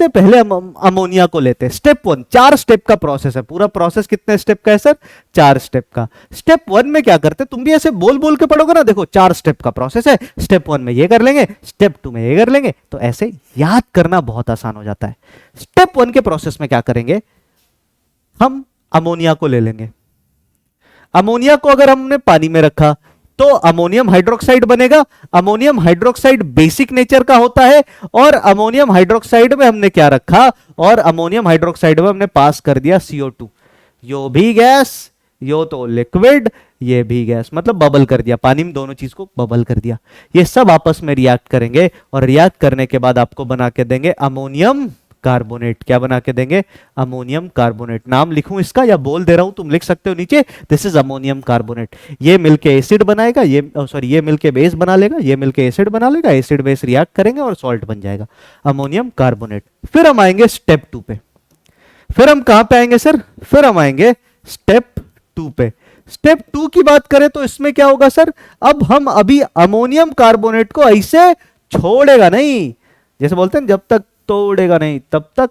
पहले हम अमोनिया को लेते हैं। स्टेप 1, 4 स्टेप का प्रोसेस है। पूरा प्रोसेस कितने स्टेप का है सर? 4 स्टेप का। स्टेप 1 में क्या करते हैं? तुम भी ऐसे बोल बोल के पढ़ोगे ना, देखो 4 स्टेप का प्रोसेस है। स्टेप 1 में ये कर लेंगे, स्टेप 2 में ये कर लेंगे, तो ऐसे याद करना बहुत आसान हो जाता है। स्टेप 1 के प्रोसेस में क्या करेंगे? हम अमोनिया को ले लेंगे। अमोनिया को अगर हमने पानी में रखा तो अमोनियम हाइड्रोक्साइड बनेगा। अमोनियम हाइड्रोक्साइड बेसिक नेचर का होता है, और अमोनियम हाइड्रोक्साइड में हमने क्या रखा? और अमोनियम हाइड्रोक्साइड में हमने पास कर दिया CO2। यो भी गैस, यो तो लिक्विड, ये भी गैस, मतलब बबल कर दिया पानी में, दोनों चीज को बबल कर दिया। ये सब आपस में रिएक्ट करेंगे और रिएक्ट करने के बाद आपको बना के देंगे अमोनियम कार्बोनेट। क्या बना के देंगे? Ammonium carbonate. नाम लिखूं इसका या बोल दे रहा हूं, तुम लिख सकते हो नीचे, दिस इज अमोनियम कार्बोनेट। ये मिलके एसिड बनाएगा, ये सॉरी ये मिलके बेस बना लेगा, ये मिलके एसिड बना लेगा, एसिड बेस रिएक्ट करेंगे और सॉल्ट बन जाएगा, अमोनियम कार्बोनेट। फिर हम आएंगे स्टेप 2 पे। फिर हम कहां पे आएंगे सर? फिर हम आएंगे स्टेप 2 पे। स्टेप 2 की बात करें तो इसमें क्या होगा सर? अब हम अभी अमोनियम कार्बोनेट को ऐसे छोड़ेगा नहीं, जैसे बोलते हैं जब तक तोड़ेगा नहीं तब तक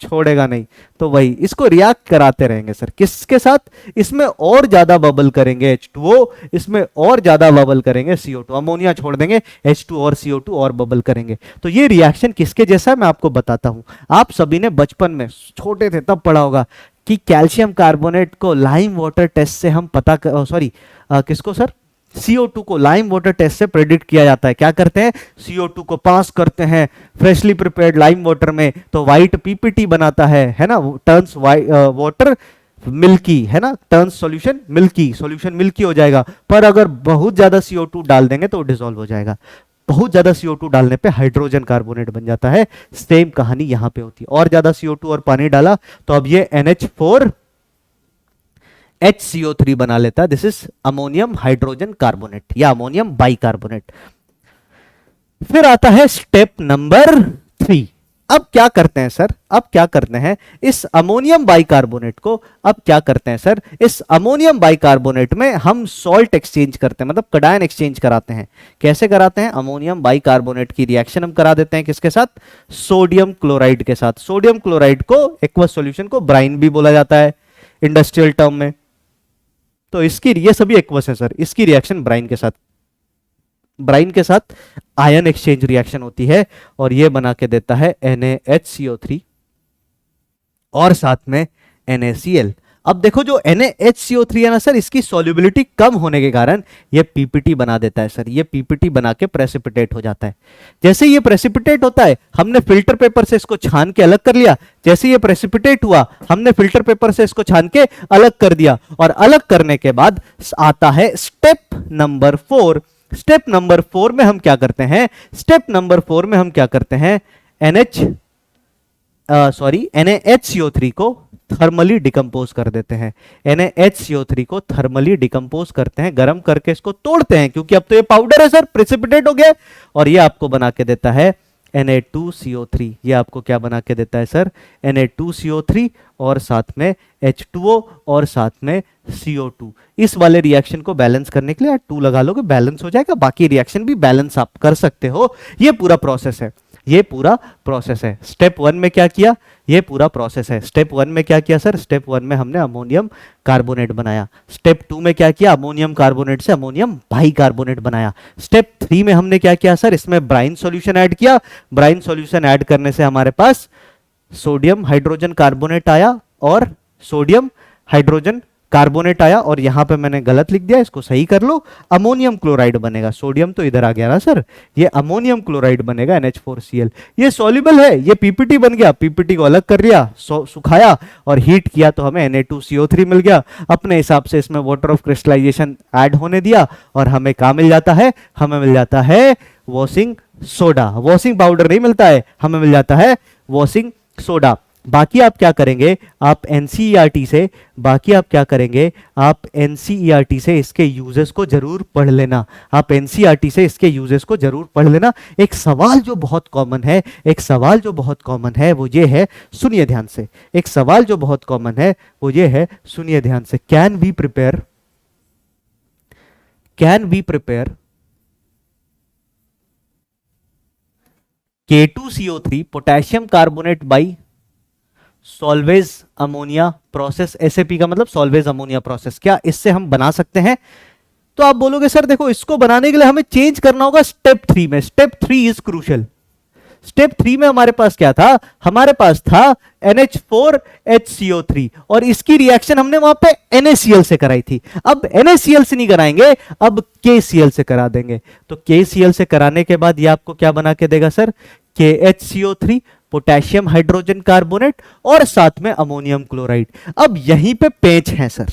छोड़ेगा नहीं, तो वही इसको रिएक्ट कराते रहेंगे सर। किसके साथ? इसमें और ज्यादा बबल करेंगे H2O, इसमें और ज्यादा बबल करेंगे CO2। अमोनिया छोड़ देंगे, H2 और CO2 और बबल करेंगे। तो ये रिएक्शन किसके जैसा है मैं आपको बताता हूं। आप सभी ने बचपन में छोटे थे तब पढ़ा होगा कि कैल्शियम कार्बोनेट को लाइम वाटर टेस्ट से हम पता किसको सर? CO2 को लाइम वाटर टेस्ट से प्रेडिक्ट किया जाता है। क्या करते हैं? CO2 को पास करते हैं फ्रेशली प्रिपेयर्ड लाइम वाटर में, तो व्हाइट PPT बनाता है ना, टर्न्स वाटर मिल्की, है ना, turns solution milky, solution milky हो जाएगा। पर अगर बहुत ज्यादा CO2 डाल देंगे तो डिसॉल्व हो जाएगा। बहुत ज्यादा CO2 डालने पे हाइड्रोजन कार्बोनेट बन जाता है। सेम कहानी यहां पे होती है, और ज्यादा CO2 और पानी डाला तो अब ये NH4 HCO3 बना लेता है। This is ammonium hydrogen carbonate या अमोनियम बाइकार्बोनेट। फिर आता है स्टेप नंबर 3। अब क्या करते हैं सर? अब क्या करते हैं इस अमोनियम बाइकार्बोनेट को? अब क्या करते हैं सर? इस अमोनियम बाइकार्बोनेट में हम सॉल्ट एक्सचेंज करते हैं, मतलब कडायन एक्सचेंज कराते हैं। कैसे कराते हैं? अमोनियम बाइकार्बोनेट की रिएक्शन हम करा देते हैं किसके साथ? सोडियम क्लोराइड के साथ। सोडियम क्लोराइड को एक्वस सॉल्यूशन को ब्राइन भी बोला जाता है इंडस्ट्रियल टर्म में। तो इसकी ये सभी एक्वस है सर, इसकी रिएक्शन ब्राइन के साथ आयन एक्सचेंज रिएक्शन होती है और ये बना के देता है NaHCO3 और साथ में NaCl। अब देखो जो NaHCO3 है ना सर, इसकी सॉल्युबिलिटी कम होने के कारण ये PPT बना देता है सर। ये PPT बना के प्रेसिपिटेट हो जाता है। जैसे ये प्रेसिपिटेट होता है, हमने फिल्टर पेपर से इसको छान के अलग कर लिया। जैसे ये प्रेसिपिटेट हुआ, हमने फिल्टर पेपर से इसको छान के अलग कर दिया, और अलग करने के बाद आता है स्टेप नंबर 4। स्टेप नंबर 4 में हम क्या करते हैं? स्टेप नंबर 4 में हम क्या करते हैं? NaHCO3 को थर्मली डिकम्पोज कर देते हैं। NaHCO3 को थर्मली डिकम्पोज करते हैं, गर्म करके इसको तोड़ते हैं, क्योंकि अब तो ये पाउडर है सर, प्रेसिपिटेट हो गया, और ये आपको बना के देता है Na2CO3। ये आपको क्या बना के देता है सर? Na2CO3 और साथ में H2O और साथ में CO2। इस वाले रिएक्शन को बैलेंस करने के लिए 2 लगा लोगे, बैलेंस हो जाएगा। बाकी रिएक्शन भी बैलेंस आप कर सकते हो। ये पूरा प्रोसेस है, ये पूरा प्रोसेस है। स्टेप 1 में क्या किया? ये पूरा प्रोसेस है। स्टेप 1 में क्या किया सर? स्टेप 1 में हमने अमोनियम कार्बोनेट बनाया। स्टेप 2 में क्या किया? अमोनियम कार्बोनेट से अमोनियम बाइकार्बोनेट बनाया। स्टेप 3 में हमने क्या किया सर? इसमें ब्राइन सॉल्यूशन ऐड किया। ब्राइन सॉल्यूशन ऐड करने से हमारे पास सोडियम हाइड्रोजन कार्बोनेट आया और सोडियम हाइड्रोजन कार्बोनेट आया, और यहां पे मैंने गलत लिख दिया, इसको सही कर लो। अमोनियम क्लोराइड बनेगा। सोडियम तो इधर आ गया ना सर, ये अमोनियम क्लोराइड बनेगा NH4Cl। ये सॉल्युबल है, ये PPT बन गया। PPT को अलग कर लिया, सुखाया और हीट किया तो हमें Na2CO3 मिल गया। अपने हिसाब से इसमें वाटर ऑफ क्रिस्टलाइजेशन ऐड होने दिया और हमें क्या मिल जाता है? हमें मिल जाता है वॉशिंग सोडा। वॉशिंग पाउडर नहीं मिलता है, हमें मिल जाता है वॉशिंग सोडा। बाकी आप क्या करेंगे? आप NCERT से इसके यूजेस को जरूर पढ़ लेना। आप NCERT से इसके यूजेस को जरूर पढ़ लेना। एक सवाल जो बहुत कॉमन है, वो ये है, सुनिए ध्यान से। एक सवाल जो बहुत कॉमन है वो ये है, सुनिए ध्यान से। Can we prepare K2CO3 potassium carbonate by Solvay ammonia process? SAP का मतलब सॉल्वेज अमोनिया प्रोसेस। क्या इससे हम बना सकते हैं? तो आप बोलोगे सर देखो, इसको बनाने के लिए हमें चेंज करना होगा स्टेप 3 में। Step 3 is crucial. स्टेप 3 में हमारे पास क्या था? हमारे पास था NH4HCO3 और इसकी रिएक्शन हमने वहां पे NaCl से कराई थी। अब NaCl से नहीं कराएंगे, अब KCl से करा देंगे। तो KCl से कराने के बाद ये आपको क्या बना के देगा sir? KHCO3 potassium hydrogen carbonate और साथ में अमोनियम क्लोराइड। अब यहीं पे पेंच है सर।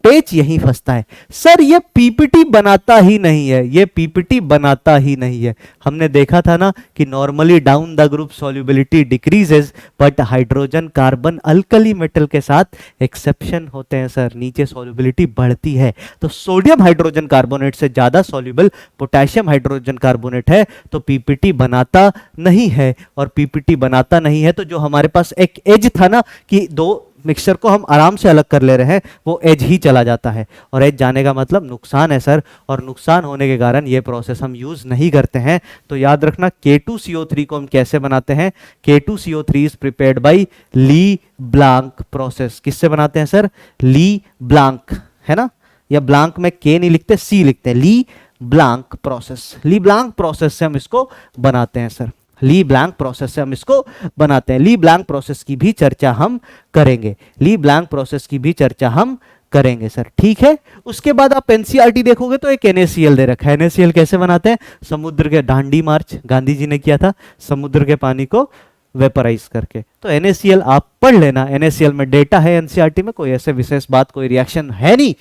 पेच यहीं फंसता है। सर ये पीपीटी बनाता ही नहीं है, ये पीपीटी बनाता ही नहीं है। हमने देखा था ना कि normally down the group solubility decreases, but hydrogen carbon alkali metal के साथ एक्सेप्शन होते हैं सर, नीचे सॉल्युबिलिटी बढ़ती है। तो सोडियम हाइड्रोजन कार्बोनेट से ज्यादा सॉल्युबल पोटेशियम हाइड्रोजन कार्बोनेट है, तो पीपीटी बनाता नहीं है। और पीपीटी बनाता नहीं है तो जो हमारे पास एक एज था ना कि दो मिक्सचर को हम आराम से अलग कर ले रहे हैं, वो एज ही चला जाता है। और एज जाने का मतलब नुकसान है सर, और नुकसान होने के कारण ये प्रोसेस हम यूज नहीं करते हैं। तो याद रखना K2CO3 को हम कैसे बनाते हैं? K2CO3 is prepared by Leblanc process. किससे बनाते हैं सर? ली ब्लांक, है ना, या ब्लांक में K नहीं लिखते, C लिखते हैं, ली ब्लांक प्रोसेस। ली ब्लांक प्रोसेस से हम इसको बनाते हैं सर, ली ब्लैंक प्रोसेस से हम इसको बनाते हैं। ली ब्लैंक प्रोसेस की भी चर्चा हम करेंगे, ली ब्लैंक प्रोसेस की भी चर्चा हम करेंगे सर, ठीक है। उसके बाद आप एनसीईआरटी देखोगे तो एक NaCl दे रखा है। NaCl कैसे बनाते हैं? समुद्र के दांडी मार्च गांधी जी ने किया था, समुद्र के पानी को वेपराइज करके। तो NaCl आप पढ़ लेना, NaCl में डेटा है एनसीईआरटी में, कोई ऐसे विशेष बात, कोई रिएक्शन है नहीं।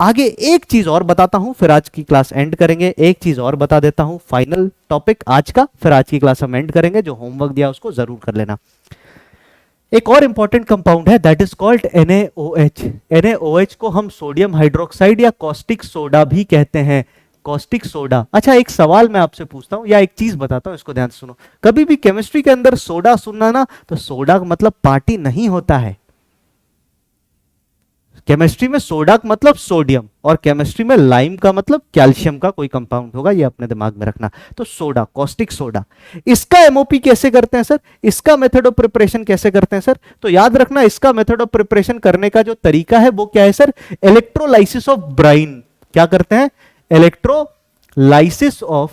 आगे एक चीज और बताता हूं, फिर आज की क्लास एंड करेंगे। एक चीज और बता देता हूं, फाइनल टॉपिक आज का, फिर आज की क्लास हम एंड करेंगे। जो होमवर्क दिया उसको जरूर कर लेना। एक और इंपॉर्टेंट कंपाउंड है, that is called NaOH। NaOH को हम सोडियम हाइड्रोक्साइड या कॉस्टिक सोडा भी कहते हैं, कॉस्टिक सोडा। अच्छा, एक सवाल मैं आपसे पूछता हूं या एक चीज बताता हूं, इसको ध्यान से सुनो। कभी भी केमिस्ट्री के अंदर सोडा सुनना ना, तो सोडा का मतलब पार्टी नहीं होता है। केमिस्ट्री में सोडा का मतलब सोडियम, और केमिस्ट्री में लाइम का मतलब कैल्शियम का कोई कंपाउंड होगा, ये अपने दिमाग में रखना। तो सोडा, कॉस्टिक सोडा, इसका एमओपी कैसे करते हैं सर? इसका मेथड ऑफ प्रिपरेशन कैसे करते हैं सर? तो याद रखना, इसका मेथड ऑफ प्रिपरेशन करने का जो तरीका है वो क्या है सर? Electrolysis of Bryan. क्या करते हैं? Electrolysis of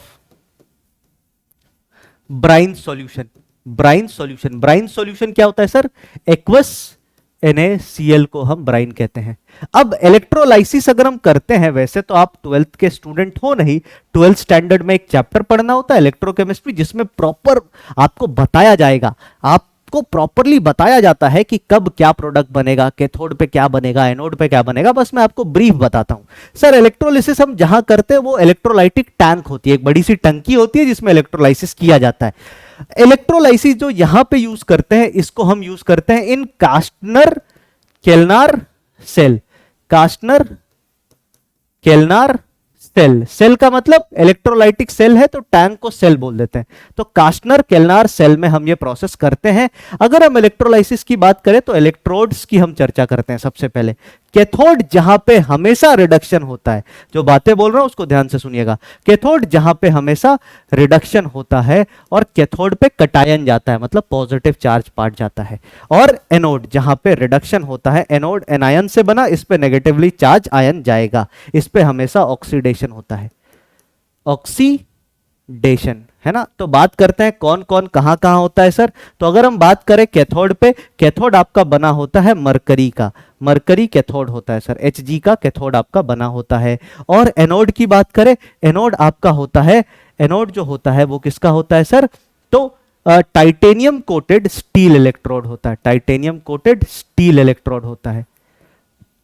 brine solution. Brine solution, brine solution क्या होता है सर? एक्वस NaCl को हम ब्राइन कहते हैं। अब इलेक्ट्रोलाइसिस अगर हम करते हैं, वैसे तो आप 12th के स्टूडेंट हो नहीं, 12th स्टैंडर्ड में एक चैप्टर पढ़ना होता है इलेक्ट्रोकेमिस्ट्री, जिसमें प्रॉपर आपको बताया जाएगा, आपको प्रॉपरली बताया जाता है कि कब क्या प्रोडक्ट बनेगा, कैथोड पे क्या बनेगा, एनोड पे क्या बनेगा। बस मैं आपको ब्रीफ बताता हूं सर। इलेक्ट्रोलाइसिस हम जहां करते हैं वो इलेक्ट्रोलाइटिक टैंक होती है, एक बड़ी सी टंकी होती है जिसमें इलेक्ट्रोलाइसिस किया जाता है। इलेक्ट्रोलाइसिस जो यहां पे यूज करते हैं, इसको हम यूज करते हैं इन कास्टनर केल्नार सेल। कास्टनर केल्नार सेल, सेल का मतलब इलेक्ट्रोलाइटिक सेल है तो टैंक को सेल बोल देते हैं। तो कास्टनर केल्नार सेल में हम ये प्रोसेस करते हैं। अगर हम इलेक्ट्रोलाइसिस की बात करें तो इलेक्ट्रोड्स की हम चर्चा करते हैं सबसे पहले। कैथोड जहां पे हमेशा रिडक्शन होता है, जो बातें बोल रहा हूं उसको ध्यान से सुनिएगा। कैथोड जहां पे हमेशा रिडक्शन होता है और कैथोड पे कटायन जाता है, मतलब पॉजिटिव चार्ज पार्ट जाता है। और एनोड जहां पे रिडक्शन होता है, एनोड एनायन से बना, इस पे नेगेटिवली चार्ज आयन जाएगा, इस पे हमेशा ऑक्सीडेशन होता है, ऑक्सीडेशन, है ना। तो बात करते हैं कौन कौन कहां कहां होता है सर। तो अगर हम बात करें कैथोड पे, कैथोड आपका बना होता है मरकरी का, मरकरी कैथोड होता है सर, Hg का कैथोड आपका बना होता है। और एनोड की बात करें, एनोड आपका होता है, एनोड जो होता है वो किसका होता है सर? तो टाइटेनियम कोटेड स्टील इलेक्ट्रोड होता है, टाइटेनियम कोटेड स्टील इलेक्ट्रोड होता है,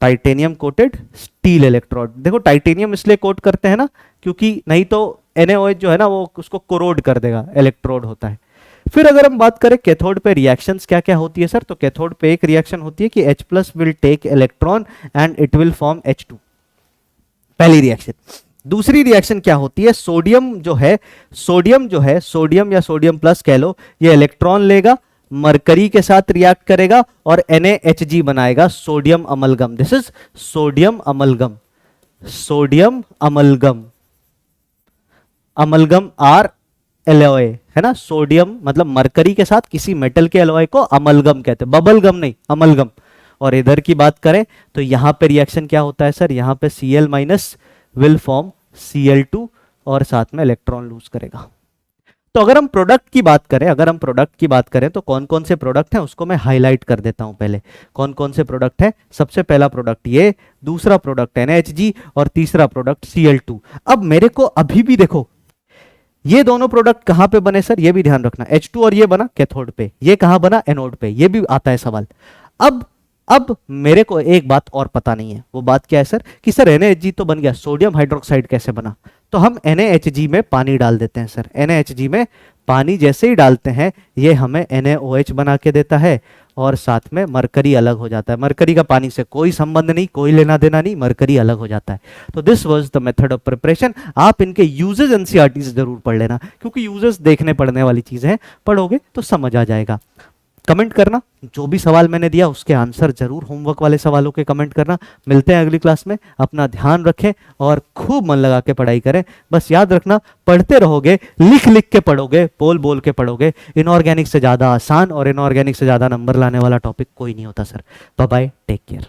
टाइटेनियम कोटेड स्टील इलेक्ट्रोड। देखो टाइटेनियम इसलिए कोट करते हैं ना, क्योंकि नहीं तो NaOH जो है ना वो उसको कोरोड कर देगा, इलेक्ट्रोड होता है। फिर अगर हम बात करें कैथोड पे रिएक्शंस क्या क्या होती है सर, तो कैथोड पे एक रिएक्शन होती है कि H+ will take electron and it will form H2, पहली रिएक्शन। दूसरी रिएक्शन क्या होती है? सोडियम जो है, सोडियम या सोडियम प्लस कह लो, ये इलेक्ट्रॉन लेगा, मरकरी के साथ रिएक्ट करेगा और NaHg बनाएगा, sodium amalgam. This is sodium amalgam, sodium amalgam, amalgam are alloy, है ना। सोडियम मतलब मरकरी के साथ किसी मेटल के एलॉय को अमलगम कहते हैं, बबल गम नहीं, अमलगम। और इधर की बात करें तो यहां पे रिएक्शन क्या होता है सर? यहां पे Cl- विल फॉर्म Cl2 और साथ में इलेक्ट्रॉन लूज करेगा। तो अगर हम प्रोडक्ट की बात करें, तो कौन कौन से प्रोडक्ट हैं उसको मैं हाईलाइट कर देता हूं पहले। कौन कौन से प्रोडक्ट है? सबसे पहला प्रोडक्ट ये, दूसरा प्रोडक्ट NaHg और तीसरा प्रोडक्ट Cl2। अब मेरे को अभी भी देखो, ये दोनों प्रोडक्ट कहां पे बने सर, ये भी ध्यान रखना। H2 और ये बना कैथोड पे, ये कहां बना? एनोड पे, ये भी आता है सवाल। अब अब मेरे को एक बात और पता नहीं है, वो बात क्या है सर कि सर NaHG तो बन गया, सोडियम हाइड्रोक्साइड कैसे बना? तो हम NaHG में पानी डाल देते हैं सर। NaHG में पानी जैसे ही डालते हैं ये हमें NaOH बना के देता है और साथ में मरकरी अलग हो जाता है। मरकरी का पानी से कोई संबंध नहीं, कोई लेना देना नहीं, मरकरी अलग हो जाता है। तो this was the method of preparation. आप इनके यूजेस एनसीईआरटी जरूर पढ़ लेना, क्योंकि यूजेस देखने पढ़ने वाली चीजें हैं, पढ़ोगे तो समझ आ जाएगा। कमेंट करना, जो भी सवाल मैंने दिया उसके आंसर जरूर होमवर्क वाले सवालों के कमेंट करना। मिलते हैं अगली क्लास में, अपना ध्यान रखें और खूब मन लगा के पढ़ाई करें। बस याद रखना, पढ़ते रहोगे, लिख लिख के पढ़ोगे, बोल बोल के पढ़ोगे, इनऑर्गेनिक से ज़्यादा आसान और इनऑर्गेनिक से ज़्यादा नंबर लाने वाला टॉपिक कोई नहीं होता sir. Bye bye, take care.